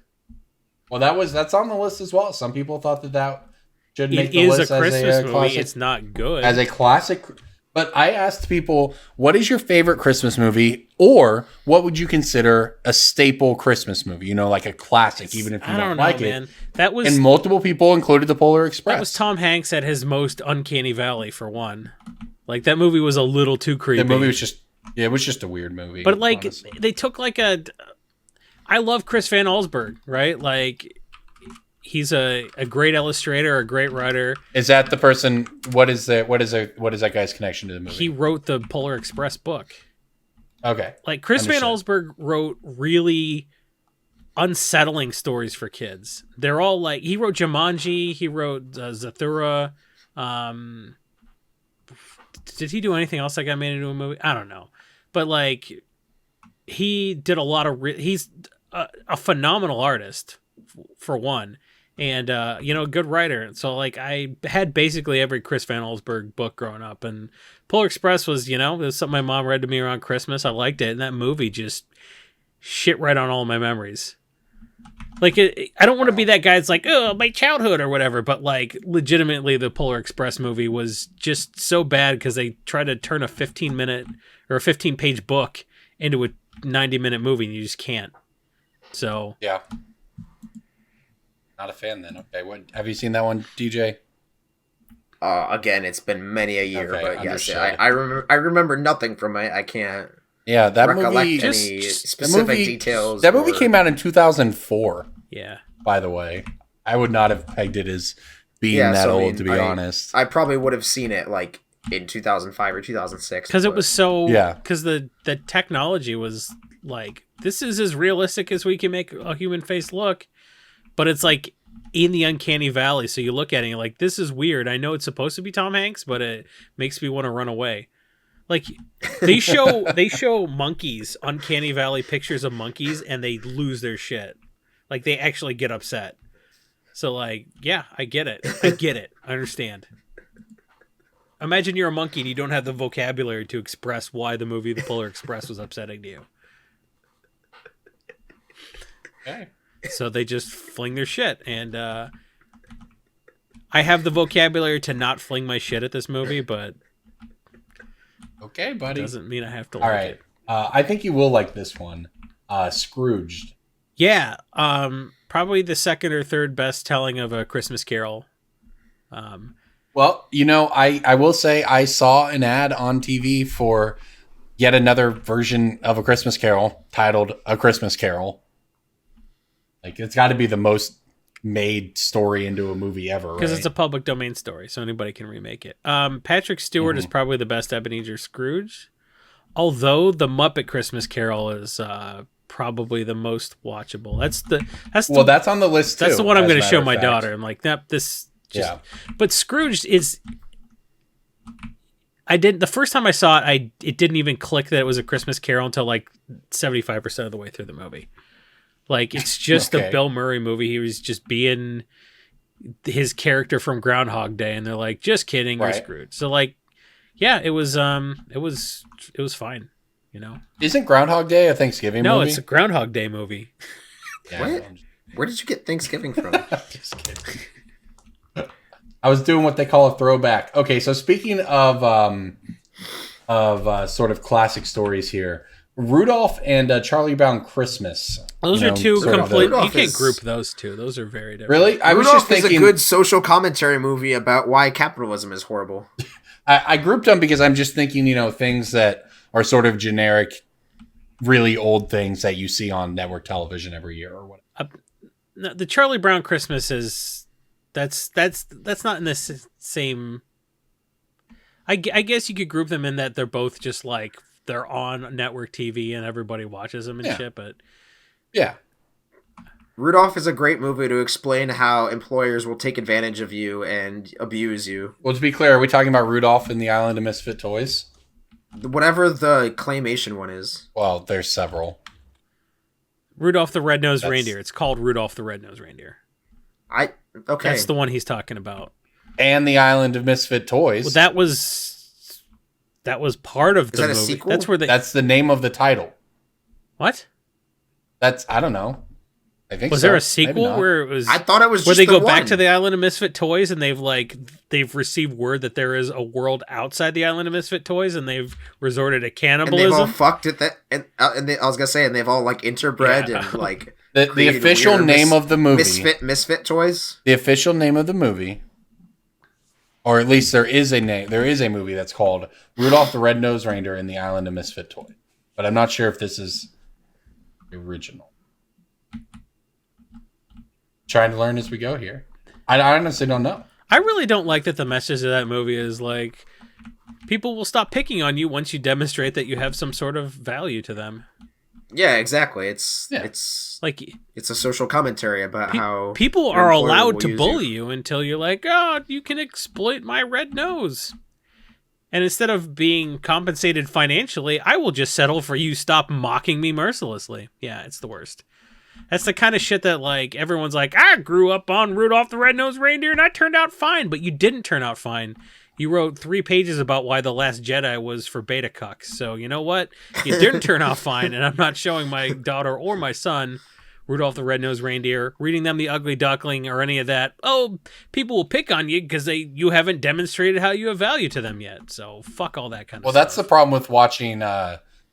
Well, that's on the list as well. Some people thought that should make It the is list a Christmas as a movie. classic. It's not good. As a classic. But I asked people, what is your favorite Christmas movie, or what would you consider a staple Christmas movie? Like a classic, even if you I don't know, like man. it. That was And multiple people included the Polar Express. that was Tom Hanks at his most uncanny valley for one. Like that movie was a little too creepy. The movie was just, it was just a weird movie. But like honestly. they took like a. I love Chris Van Allsburg, right? Like he's a great illustrator, a great writer. Is that the person? What is that guy's connection to the movie? He wrote the Polar Express book. Okay. Like Chris Van Understood. Allsburg wrote really unsettling stories for kids. They're all like he wrote Jumanji, he wrote Zathura. Did he do anything else that got made into a movie? I don't know, but like he did a lot of. He's a phenomenal artist for one, and a good writer. So like I had basically every Chris Van Allsburg book growing up, and Polar Express was it was something my mom read to me around Christmas. I liked it, and that movie just shit right on all my memories. Like I don't want to be that guy that's like, oh, my childhood or whatever, but like legitimately the Polar Express movie was just so bad because they tried to turn a 15-minute or a 15-page book into a 90-minute movie, and you just can't. So Yeah. Not a fan then. Okay. What have you seen that one, DJ? Again, it's been many a year, Okay, but yes, understood. I remember nothing from it. I can't Yeah, that recollect movie. any Just- specific details. That movie or- came out in 2004. yeah. By the way, I would not have pegged it as being Yeah, that so, I old, mean, to be honest. I probably would have seen it like in 2005 or 2006 Because it was so Yeah. because the technology was like, this is as realistic as we can make a human face look, but it's like in the uncanny valley. So you look at it and you're like, this is weird. I know it's supposed to be Tom Hanks, but it makes me want to run away. Like they show monkeys, uncanny valley pictures of monkeys, and they lose their shit. Like they actually get upset. So like, yeah, I get it. I understand. Imagine you're a monkey and you don't have the vocabulary to express why the movie The Polar Express was upsetting to you. Okay. So they just fling their shit. And I have the vocabulary to not fling my shit at this movie, but Okay, buddy. doesn't mean I have to All like right. it. I think you will like this one. Scrooged. Yeah, probably the second or third best telling of A Christmas Carol. Well, I will say I saw an ad on TV for yet another version of A Christmas Carol titled A Christmas Carol. Like, it's got to be the most made story into a movie ever, Because right? it's a public domain story, so anybody can remake it. Patrick Stewart is probably the best Ebenezer Scrooge, although the Muppet Christmas Carol is probably the most watchable. That's on the list too. That's the one I'm as a going to matter show of my fact. daughter. I'm like, nope, this just. Yeah. But Scrooge is. The first time I saw it, it didn't even click that it was A Christmas Carol until like 75% of the way through the movie. Like, it's just Okay. a Bill Murray movie. He was just being his character from Groundhog Day, and they're like, just kidding, you're Right. screwed. So like, yeah, it was fine, you know. Isn't Groundhog Day a Thanksgiving No, movie? it's a Groundhog Day movie. Yeah, What? Where did you get Thanksgiving from? Just kidding. I was doing what they call a throwback. Okay, so speaking of sort of classic stories here, Rudolph and Charlie Brown Christmas. Those are two sort of complete. You Rudolph can't is- group those two. Those are very different. Really? I was Rudolph just thinking. is a good social commentary movie about why capitalism is horrible. I grouped them because I'm just thinking, things that are sort of generic, really old things that you see on network television every year or whatever. No, the Charlie Brown Christmas is that's not in this same. I guess you could group them in that they're both just like they're on network TV and everybody watches them and shit. But Yeah. Rudolph is a great movie to explain how employers will take advantage of you and abuse you. Well, to be clear, are we talking about Rudolph and the Island of Misfit Toys? Whatever the claymation one is. Well, there's several. Rudolph the Red-Nosed That's- Reindeer. It's called Rudolph the Red-Nosed Reindeer. Okay. That's the one he's talking about. And the Island of Misfit Toys. Well, that was part of the that a movie. sequel? That's where That's the name of the title. what I don't know. I think was so. there a Maybe sequel not. where it was? I thought it was where just they the go back one. to the Island of Misfit Toys and they've received word that there is a world outside the Island of Misfit Toys and they've resorted to and cannibalism. they've all fucked at that, and I was gonna say, and they've all like interbred Yeah. and like The created official weird name of the movie. misfit toys. The official name of the movie, or at least there is a name. There is a movie that's called Rudolph the Red-Nosed Reindeer and the Island of Misfit Toy. But I'm not sure if this is the original. Trying to learn as we go here. I honestly don't know. I really don't like that the message of that movie is like people will stop picking on you once you demonstrate that you have some sort of value to them. Yeah, exactly. It's Like it's a social commentary about how people your are employer allowed will to use bully you until you're like, oh, you can exploit my red nose. And instead of being compensated financially, I will just settle for you stop mocking me mercilessly. Yeah, it's the worst. That's the kind of shit that like everyone's like, I grew up on Rudolph the Red-Nosed Reindeer and I turned out fine, but you didn't turn out fine. You wrote 3 pages about why The Last Jedi was for beta cucks. So you know what? You didn't turn out fine, and I'm not showing my daughter or my son Rudolph the Red-Nosed Reindeer, reading them The Ugly Duckling or any of that. Oh, people will pick on you because you haven't demonstrated how you have value to them yet. So fuck all that kind of stuff. Well, that's the problem with watching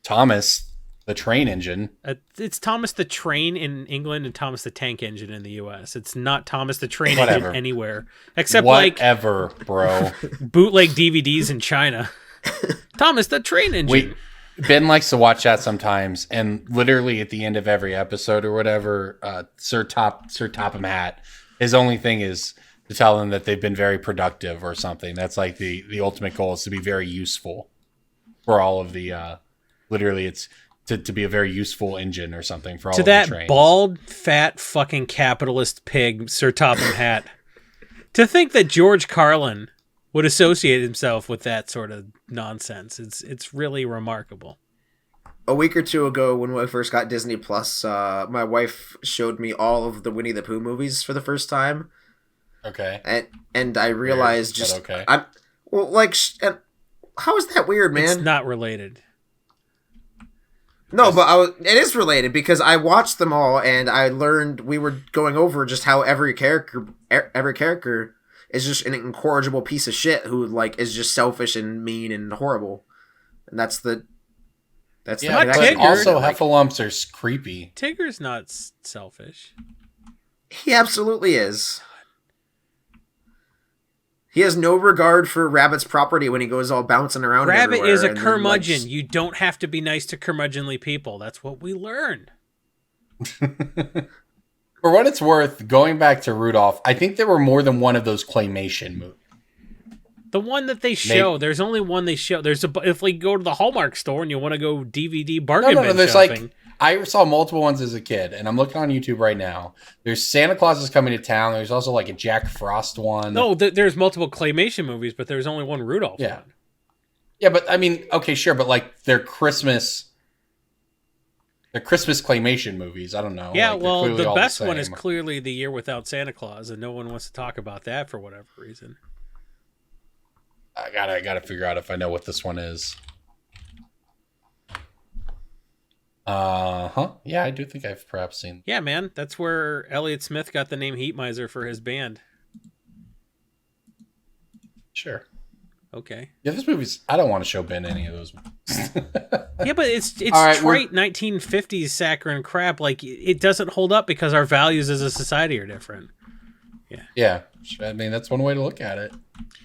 Thomas the Train Engine. It's Thomas the Train in England and Thomas the Tank Engine in the U.S. It's not Thomas the Train Whatever. Engine anywhere except Whatever, bro. like bootleg DVDs in China. Thomas the Train Engine. Ben likes to watch that sometimes, and literally at the end of every episode or whatever, Sir Topham Hatt, his only thing is to tell them that they've been very productive or something. That's like the ultimate goal is to be very useful for all of the. Literally, it's to be a very useful engine or something for all to of the that trains. bald, fat, fucking capitalist pig, Sir Topham Hatt. To think that George Carlin would associate himself with that sort of nonsense. It's really remarkable. A week or two ago, when I first got Disney Plus, my wife showed me all of the Winnie the Pooh movies for the first time, Okay. and I realized Weird, just but okay. I'm well, like, how is that weird, man? It's not related. No, but it is related because I watched them all and I learned we were going over just how every character is just an incorrigible piece of shit who like is just selfish and mean and horrible, and that's the Yeah, but Tigger. also like, heffalumps are creepy. Tigger's not selfish. he absolutely is. He has no regard for Rabbit's property when he goes all bouncing around. Rabbit is a everywhere, and then, curmudgeon. like, You don't have to be nice to curmudgeonly people. That's what we learn. For what it's worth, going back to Rudolph, I think there were more than one of those claymation movies. The one that they show, there's only one they show. If we go to the Hallmark store and you want to go DVD bargain bin There's shopping, like I saw multiple ones as a kid, and I'm looking on YouTube right now. There's Santa Claus is Coming to Town. There's also like a Jack Frost one. no, there's multiple claymation movies, but there's only one Rudolph Yeah. one. Yeah, but I mean, okay, sure, but like they're Christmas the Christmas claymation movies. I don't know. Yeah, like, well, the best the one is clearly The Year Without Santa Claus, and no one wants to talk about that for whatever reason. I gotta figure out if I know what this one is. Yeah, I do think I've perhaps seen. Yeah, man, that's where Elliott Smith got the name Heat Miser for his band. Sure. Okay. Yeah, this movie's. I don't want to show Ben any of those movies. Yeah, but it's right, trite 1950s saccharine crap. Like, it doesn't hold up because our values as a society are different. Yeah. I mean, that's one way to look at it.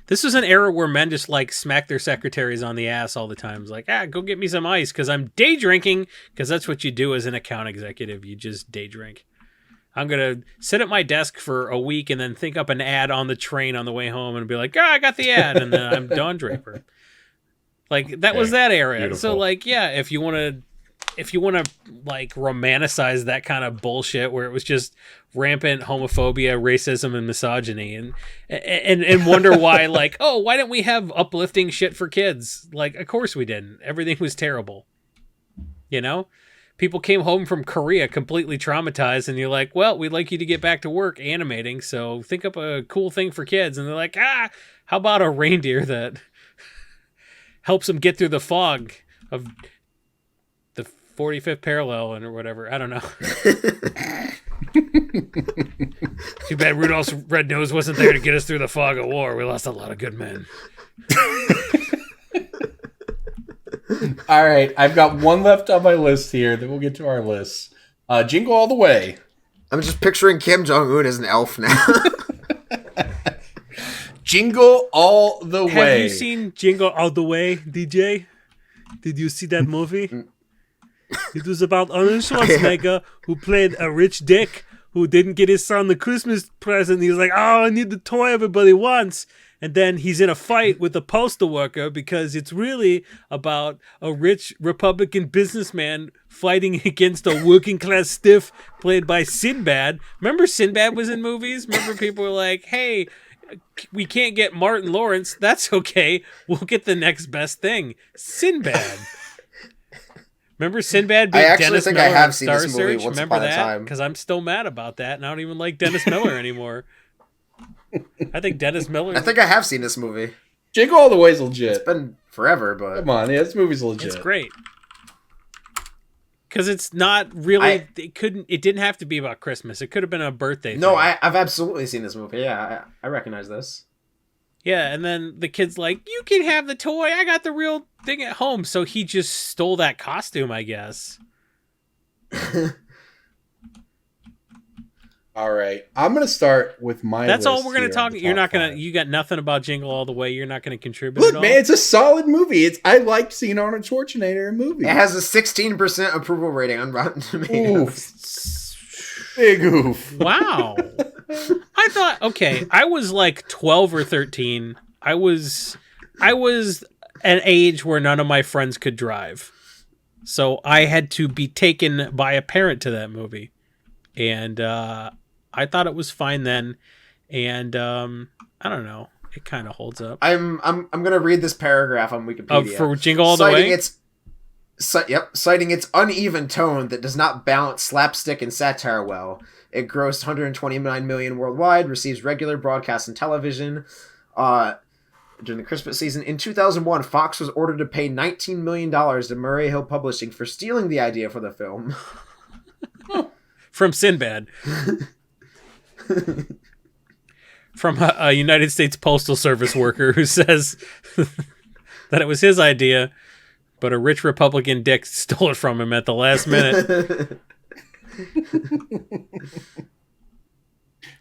This was an era where men just like smack their secretaries on the ass all the time. It's like, go get me some ice because I'm day drinking, because that's what you do as an account executive. You just day drink. I'm going to sit at my desk for a week and then think up an ad on the train on the way home and be like, I got the ad. And then I'm Don Draper. Like, that was that era. Beautiful. So, like, yeah, if you want to like romanticize that kind of bullshit where it was just rampant homophobia, racism, and misogyny, and wonder why, like, why didn't we have uplifting shit for kids? Like, of course we didn't. Everything was terrible. You know? People came home from Korea completely traumatized, and you're like, well, we'd like you to get back to work animating, so think up a cool thing for kids. And they're like, how about a reindeer that helps them get through the fog of the 45th parallel or whatever? I don't know. Too bad Rudolph's red nose wasn't there to get us through the fog of war. We lost a lot of good men. All right, I've got one left on my list here. Then we'll get to our list. Jingle All the Way. I'm just picturing Kim Jong-un as an elf now. Jingle All the Way. Have you seen Jingle All the Way, DJ? Did you see that movie? It was about Arnold Schwarzenegger who played a rich dick who didn't get his son the Christmas present. He was like, I need the toy everybody wants. And then he's in a fight with a postal worker because it's really about a rich Republican businessman fighting against a working class stiff played by Sinbad. Remember Sinbad was in movies? Remember people were like, hey, we can't get Martin Lawrence. That's okay. We'll get the next best thing. Sinbad. Remember Sinbad beat Dennis Miller I have on seen Star this movie Search? once Remember upon a that? time. Because I'm still mad about that, and I don't even like Dennis Miller anymore. I think Dennis Miller. I think I have seen this movie. Jingle All the Way is legit. It's been forever, but Come on, yeah, this movie's legit. It's great. Because it's not really. It didn't have to be about Christmas. It could have been a birthday. No, thing. I've absolutely seen this movie. Yeah, I recognize this. Yeah, and then the kid's like, "You can have the toy. I got the real thing at home." So he just stole that costume, I guess. All right, I'm gonna start with my. That's all we're gonna list talk. here on the You're not top gonna. five. You got nothing about Jingle All the Way. You're not gonna contribute. Look, at all? man, it's a solid movie. I like seeing Arnold Schwarzenegger in movies. It has a 16% approval rating on Rotten Tomatoes. Oof. Big oof. Wow. I thought, okay, I was like 12 or 13. I was an age where none of my friends could drive. So I had to be taken by a parent to that movie. And I thought it was fine then. And I don't know. It kind of holds up. I'm gonna read this paragraph on Wikipedia. For Jingle All the Way? Citing its uneven tone that does not balance slapstick and satire well. It grossed 129 million worldwide, receives regular broadcast and television during the Christmas season. In 2001, Fox was ordered to pay $19 million to Murray Hill Publishing for stealing the idea for the film. From Sinbad. From a United States Postal Service worker who says that it was his idea, but a rich Republican dick stole it from him at the last minute.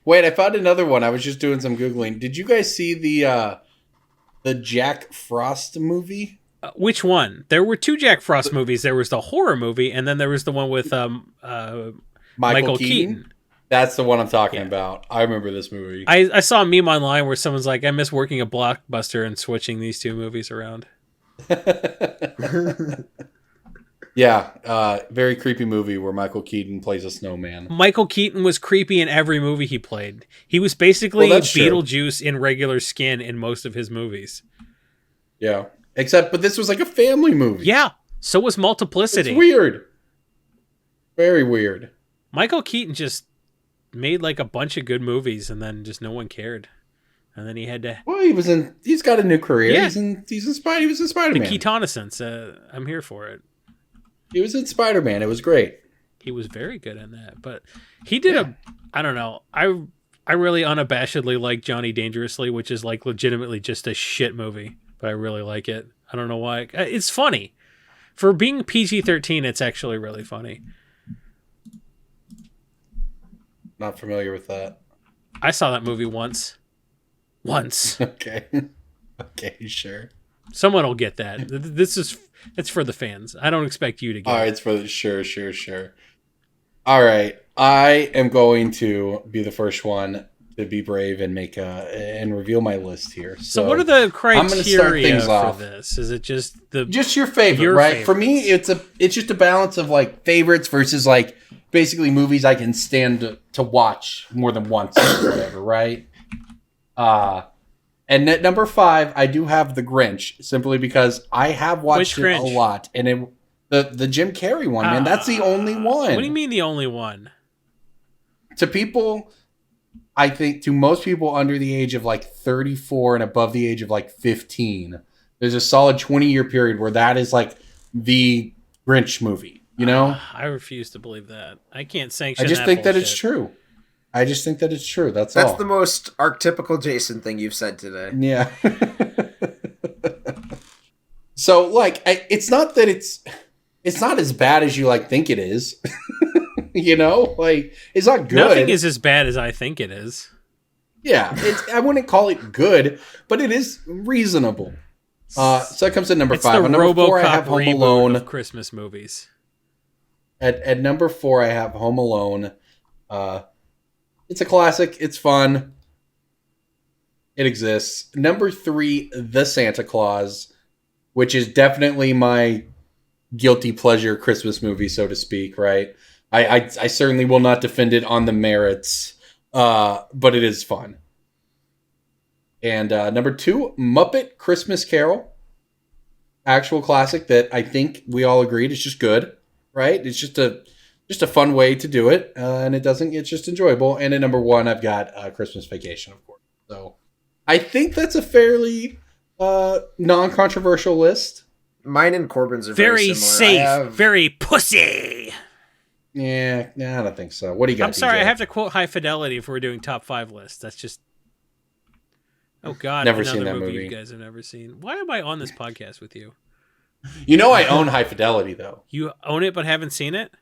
Wait, I found another one. I was just doing some Googling. Did you guys see the Jack Frost movie? Which one? There were two Jack Frost movies. There was the horror movie, and then there was the one with Michael Keaton. That's the one I'm talking about. I remember this movie. I saw a meme online where someone's like, I miss working a Blockbuster and switching these two movies around. Yeah, very creepy movie where Michael Keaton plays a snowman. Michael Keaton was creepy in every movie he played. He was basically Beetlejuice in regular skin in most of his movies. Yeah, but this was like a family movie. Yeah, so was Multiplicity. It's weird. Very weird. Michael Keaton just made like a bunch of good movies, and then just no one cared. And then he had to. Well, he's got a new career. Yeah. He was in Spider-Man. The Keatonescence. I'm here for it. He was in Spider-Man. It was great. He was very good in that. But he did I don't know. I really unabashedly like Johnny Dangerously, which is like legitimately just a shit movie. But I really like it. I don't know why. It's funny. For being PG-13, it's actually really funny. Not familiar with that. I saw that movie once. Okay. Okay, sure. Someone will get that. It's for the fans. I don't expect you to get it. All right, it's for the sure. All right, I am going to be the first one to be brave and and reveal my list here. So what are the criteria I'm gonna start things for off. this? Is it just your favorite, right? favorites? For me, it's just a balance of like favorites versus like basically movies I can stand to watch more than once or whatever, right? And at number 5, I do have The Grinch, simply because I have watched it a lot, and the Jim Carrey one, man, that's the only one. What do you mean the only one? To people, I think to most people under the age of like 34 and above the age of like 15, there's a solid 20-year period where that is like the Grinch movie, you know? I refuse to believe that. I can't sanction I just that think that bullshit. it's true. I just think that it's true. That's That's all. the most archetypical Jason thing you've said today. Yeah. So, like, it's not that it's not as bad as you like think it is. You know, like it's not good. Nothing is as bad as I think it is. Yeah, I wouldn't call it good, but it is reasonable. So that comes at number 5. The At number 4, I RoboCop have Home reboot Alone. of Christmas movies. At number 4, I have Home Alone. It's a classic. It's fun. It exists. Number 3, The Santa Claus, which is definitely my guilty pleasure Christmas movie, so to speak, right? I certainly will not defend it on the merits, but it is fun. And number 2, Muppet Christmas Carol. Actual classic that I think we all agreed is just good, right? It's just a fun way to do it, and it's just enjoyable. And at number 1, I've got Christmas Vacation, of course. So I think that's a fairly non-controversial list. Mine and Corbin's are Very similar. safe, very pussy. Yeah, I don't think so. What do you got? I'm sorry, DJ? I have to quote High Fidelity if we're doing top 5 lists. That's just. Oh God! Never another seen that movie movie. you guys have never seen. Why am I on this podcast with you? You know I own High Fidelity though. You own it but haven't seen it?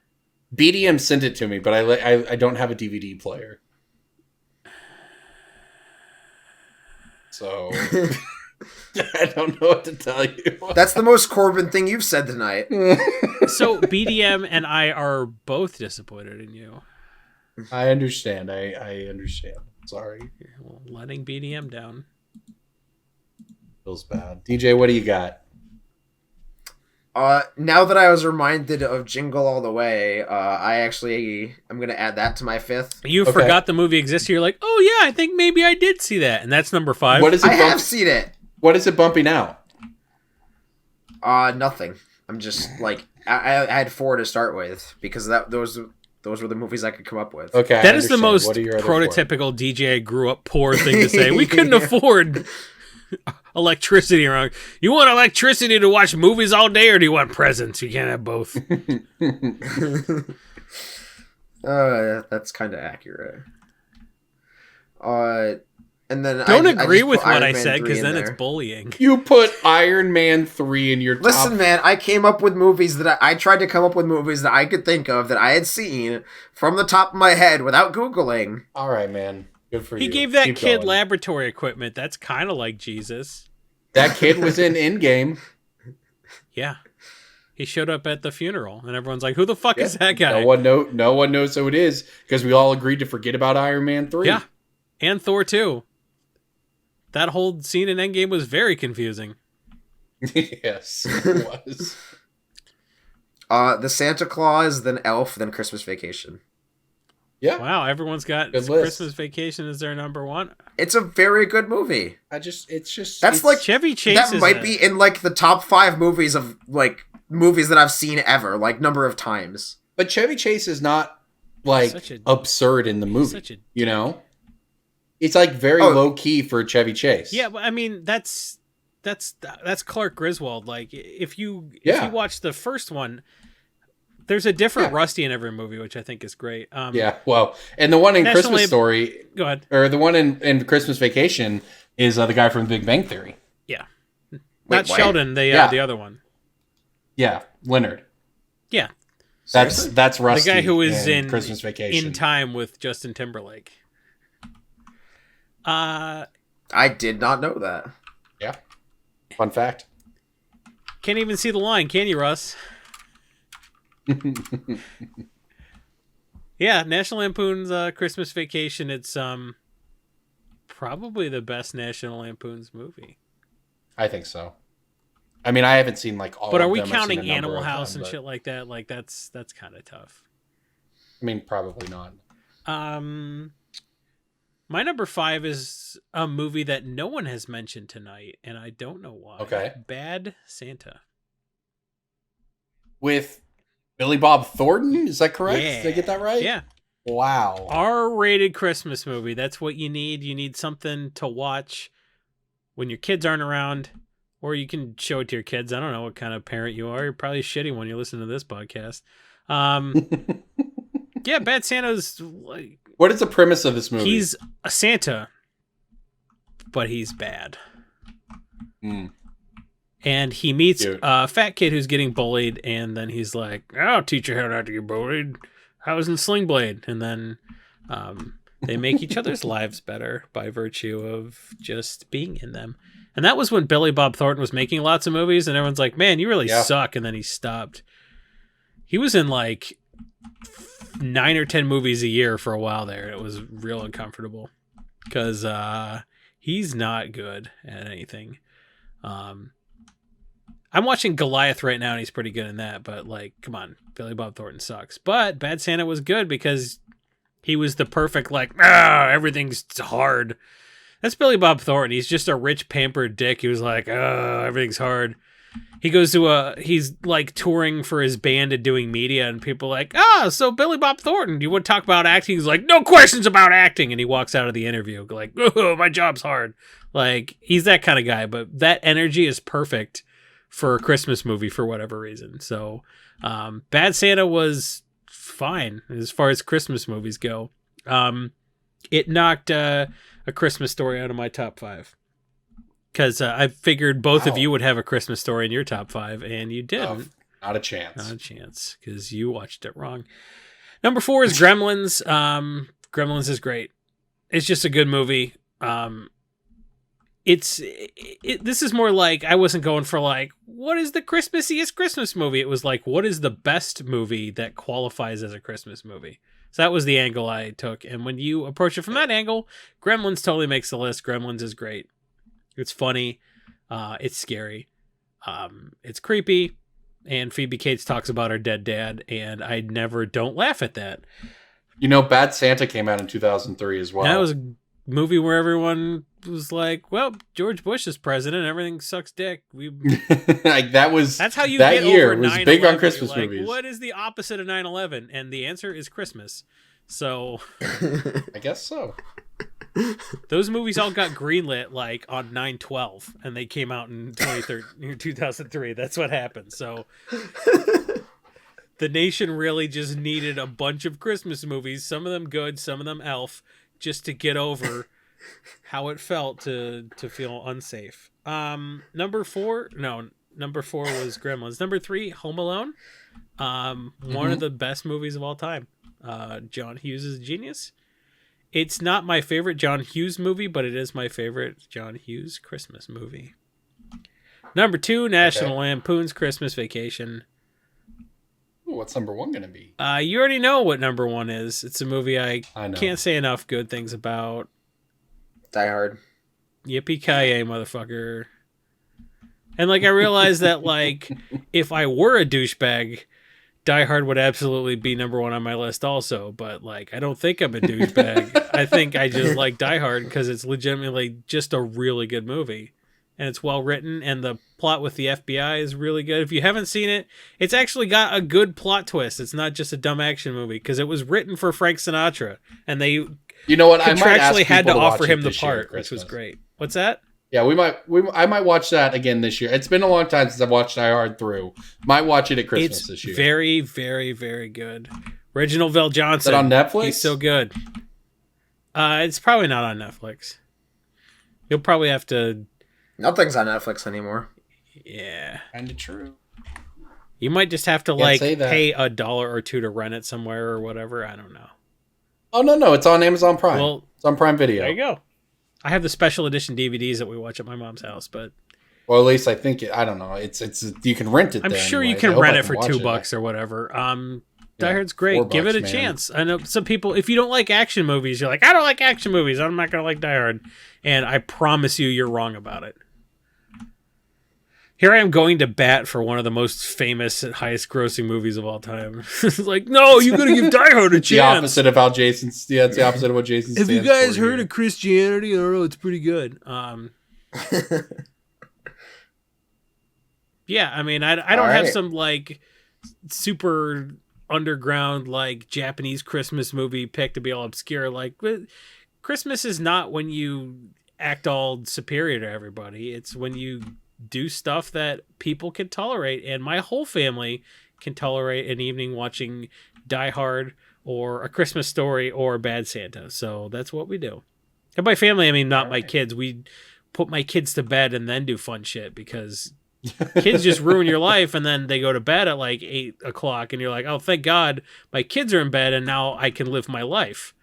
BDM sent it to me, but I don't have a DVD player. So I don't know what to tell you. That's the most Corbin thing you've said tonight. So BDM and I are both disappointed in you. I understand. I understand. Sorry. Well, letting BDM down. Feels bad. DJ, what do you got? Now that I was reminded of Jingle All the Way, I'm going to add that to my 5th. You forgot the movie exists. You're like, oh yeah, I think maybe I did see that, and that's number 5. What is it? I have seen it. What is it bumping out? Nothing. I'm just like I had 4 to start with because those were the movies I could come up with. Okay, that is the most What are your other prototypical DJ grew up poor thing to say. We couldn't afford electricity around. You want electricity to watch movies all day, or do you want presents? You can't have both. That's kind of accurate. And then don't I agree just with put what Iron I Man said 3 because in then there. it's bullying. You put Iron Man 3 in your top. Listen, man, I came up with movies that I tried to come up with movies that I could think of that I had seen from the top of my head without Googling. All right, man. Good for you. He gave that Keep kid going. laboratory equipment. That's kind of like Jesus. That kid was in Endgame. Yeah. He showed up at the funeral, and everyone's like, who the fuck is that guy? No one knows who it is because we all agreed to forget about Iron Man 3. Yeah. And Thor 2. That whole scene in Endgame was very confusing. Yes, it was. The Santa Claus, then Elf, then Christmas Vacation. Yeah. Wow, everyone's got Good list. Christmas Vacation as their number 1. It's a very good movie. That's like Chevy Chase that is might be in like the top 5 movies of like movies that I've seen ever, like number of times. But Chevy Chase is not like absurd in the movie. It's like very low key for Chevy Chase. Yeah, but I mean that's Clark Griswold. Like if you watch the first one, there's a different Rusty in every movie, which I think is great. Well, and the one in Christmas Story, go ahead, or the one in Christmas Vacation is the guy from Big Bang Theory. Yeah, not Sheldon. The other one. Yeah, Leonard. Yeah, that's Rusty. The guy who is in Christmas Vacation in Time with Justin Timberlake. I did not know that. Yeah, fun fact. Can't even see the line, can you, Russ? Yeah, National Lampoon's Christmas Vacation. It's probably the best National Lampoon's movie. I think so. I mean, I haven't seen like all. But are of we them. counting Animal House and shit like that? Like that's kind of tough. I mean, probably not. My number 5 is a movie that no one has mentioned tonight, and I don't know why. Okay. Bad Santa. With Billy Bob Thornton, is that correct? Yeah. Did I get that right? Yeah. Wow. R-rated Christmas movie. That's what you need. You need something to watch when your kids aren't around, or you can show it to your kids. I don't know what kind of parent you are. You're probably shitty when you listen to this podcast. Yeah, Bad Santa's like... What is the premise of this movie? He's a Santa, but he's bad. And he meets a fat kid who's getting bullied, and then he's like, I'll teach you how not to get bullied. I was in Sling Blade. And then they make each other's lives better by virtue of just being in them. And that was when Billy Bob Thornton was making lots of movies, and everyone's like, man, you really suck. And then he stopped. He was in like 9 or 10 movies a year for a while there. It was real uncomfortable because he's not good at anything. I'm watching Goliath right now, and he's pretty good in that. But like, come on, Billy Bob Thornton sucks. But Bad Santa was good because he was the perfect like, everything's hard. That's Billy Bob Thornton. He's just a rich, pampered dick. He was like, everything's hard. He goes to he's like touring for his band and doing media, and people are like, so Billy Bob Thornton, do you want to talk about acting? He's like, no questions about acting. And he walks out of the interview like, my job's hard. Like, he's that kind of guy, but that energy is perfect for a Christmas movie for whatever reason. So, Bad Santa was fine as far as Christmas movies go. It knocked A Christmas Story out of my top 5. Because I figured both of you would have A Christmas Story in your top 5, and you didn't. Not a chance. Not a chance, because you watched it wrong. Number 4 is Gremlins. Gremlins is great. It's just a good movie. This is more like, I wasn't going for like, what is the Christmassiest Christmas movie? It was like, what is the best movie that qualifies as a Christmas movie? So that was the angle I took. And when you approach it from that angle, Gremlins totally makes the list. Gremlins is great. It's funny. It's scary. It's creepy. And Phoebe Cates talks about her dead dad. And I never don't laugh at that. Bad Santa came out in 2003 as well. That was a movie where everyone was like, well, George Bush is president. Everything sucks dick. Like that's how you that get year over was 9/11. big on Christmas movies. What is the opposite of 9/11? And the answer is Christmas. So I guess so. Those movies all got greenlit like on 9/12, and they came out in 2003. That's what happened. So the nation really just needed a bunch of Christmas movies, some of them good, some of them elf, just to get over how it felt to feel unsafe. Number 4 was Gremlins. Number 3, Home Alone. One of the best movies of all time. John Hughes is a genius. It's not my favorite John Hughes movie, but it is my favorite John Hughes Christmas movie. Number 2, National Lampoon's Christmas Vacation. Ooh, what's number 1 going to be? You already know what number 1 is. It's a movie I know. Can't say enough good things about. Die Hard. Yippee-ki-yay, motherfucker. And like, I realized that like, if I were a douchebag, Die Hard would absolutely be number 1 on my list also, but like, I don't think I'm a douchebag. I think I just like Die Hard because it's legitimately just a really good movie. and it's well written, and the plot with the FBI is really good. If you haven't seen it, it's actually got a good plot twist. It's not just a dumb action movie because it was written for Frank Sinatra, and they contractually had to offer him the part, which was great. What's that? Yeah, I might watch that again this year. It's been a long time since I've watched Die Hard through. Might watch it at Christmas this year. It's very, very, very good. Reginald Vell Johnson. Is that on Netflix? He's so good. It's probably not on Netflix. You'll probably have to... Nothing's on Netflix anymore. Yeah. Kind of true. You might just have to pay $1 or $2 to rent it somewhere or whatever. I don't know. Oh, no. It's on Amazon Prime. Well, it's on Prime Video. There you go. I have the special edition DVDs that we watch at my mom's house, but... Or at least I think... I don't know. It's you can rent it I'm there sure anyways. you can rent it for $2 or whatever. Die Hard's great. Give it a chance. I know some people... If you don't like action movies, you're like, I don't like action movies. I'm not going to like Die Hard. And I promise you're wrong about it. Here I am going to bat for one of the most famous and highest grossing movies of all time. It's like, no, you got to give Die Hard a chance. The opposite of how Jason's... Yeah, it's the opposite of what Jason stands for. Have you guys heard of Christianity? I don't know. It's pretty good. Yeah, I mean, I don't have some, super underground, Japanese Christmas movie pick to be all obscure. Christmas is not when you act all superior to everybody. It's when you... do stuff that people can tolerate, and my whole family can tolerate an evening watching Die Hard or A Christmas Story or Bad Santa. So that's what we do. And by family, I mean not my kids. We put my kids to bed and then do fun shit because kids just ruin your life, and then they go to bed at 8 o'clock, and you're like, oh, thank God my kids are in bed, and now I can live my life.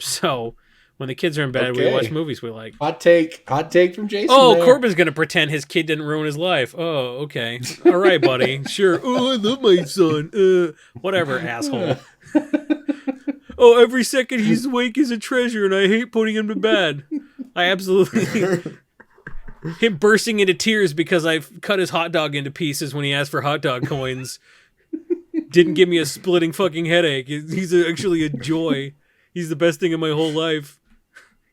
So when the kids are in bed, we watch movies we like. Hot take from Jason. Oh, there. Corbin's going to pretend his kid didn't ruin his life. Oh, okay. All right, buddy. Sure. Oh, I love my son. Whatever, asshole. Oh, every second he's awake is a treasure, and I hate putting him to bed. I absolutely... Him bursting into tears because I've cut his hot dog into pieces when he asked for hot dog coins. Didn't give me a splitting fucking headache. He's actually a joy. He's the best thing in my whole life.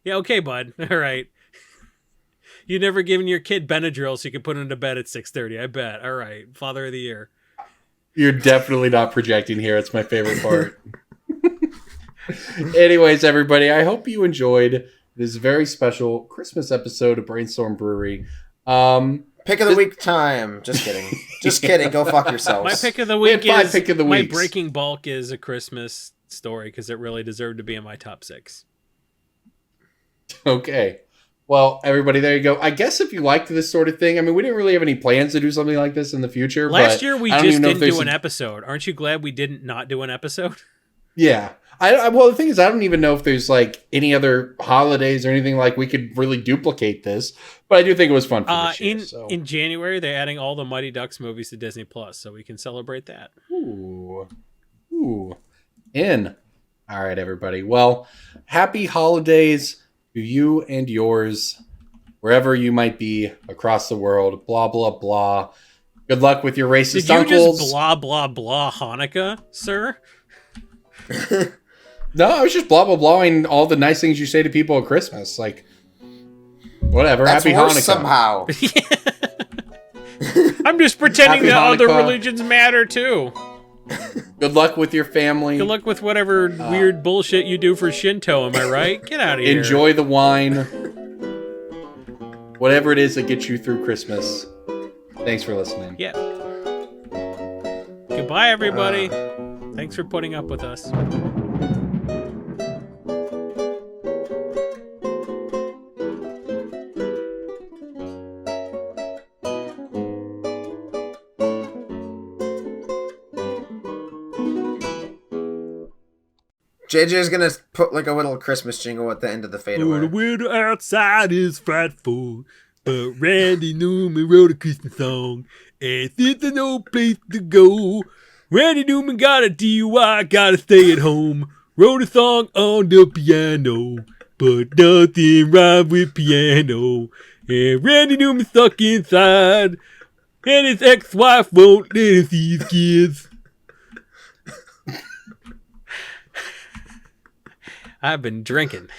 Yeah, okay, bud. All right. You never given your kid Benadryl so you can put him to bed at 6:30, I bet. All right. Father of the year. You're definitely not projecting here. It's my favorite part. Anyways, everybody, I hope you enjoyed this very special Christmas episode of Brainstorm Brewery. Pick of the week time. Just kidding. Just kidding. Go fuck yourselves. My pick of the week is... pick of the my Breaking Bulk is A Christmas Story because it really deserved to be in my top 6. Okay. Well, everybody, there you go. I guess if you liked this sort of thing, I mean, we didn't really have any plans to do something like this in the future. Last year, we just didn't do an episode. Aren't you glad we didn't not do an episode? Yeah. Well, the thing is, I don't even know if there's any other holidays or anything we could really duplicate this. But I do think it was fun for this year. In January, they're adding all the Mighty Ducks movies to Disney Plus, so we can celebrate that. Ooh. In. All right, everybody. Well, happy holidays to you and yours, wherever you might be across the world. Blah, blah, blah. Good luck with your racist uncles. Did you just blah, blah, blah Hanukkah, sir? No, I was just blah, blah, blahing all the nice things you say to people at Christmas. Whatever. That's Happy worse Hanukkah. Somehow. I'm just pretending that Hanukkah. other religions matter, too. Good luck with your family. Good luck with whatever weird bullshit you do for Shinto, am I right? Get out of here. Enjoy the wine. Whatever it is that gets you through Christmas. Thanks for listening. Yeah. Goodbye, everybody. Thanks for putting up with us. JJ's gonna put a little Christmas jingle at the end of the fadeaway. The weather outside is frightful, but Randy Newman wrote a Christmas song, and since there's no place to go, Randy Newman got a DUI, gotta stay at home. Wrote a song on the piano, but nothing rhymed with piano. And Randy Newman's stuck inside, and his ex-wife won't let him see his kids. I've been drinking.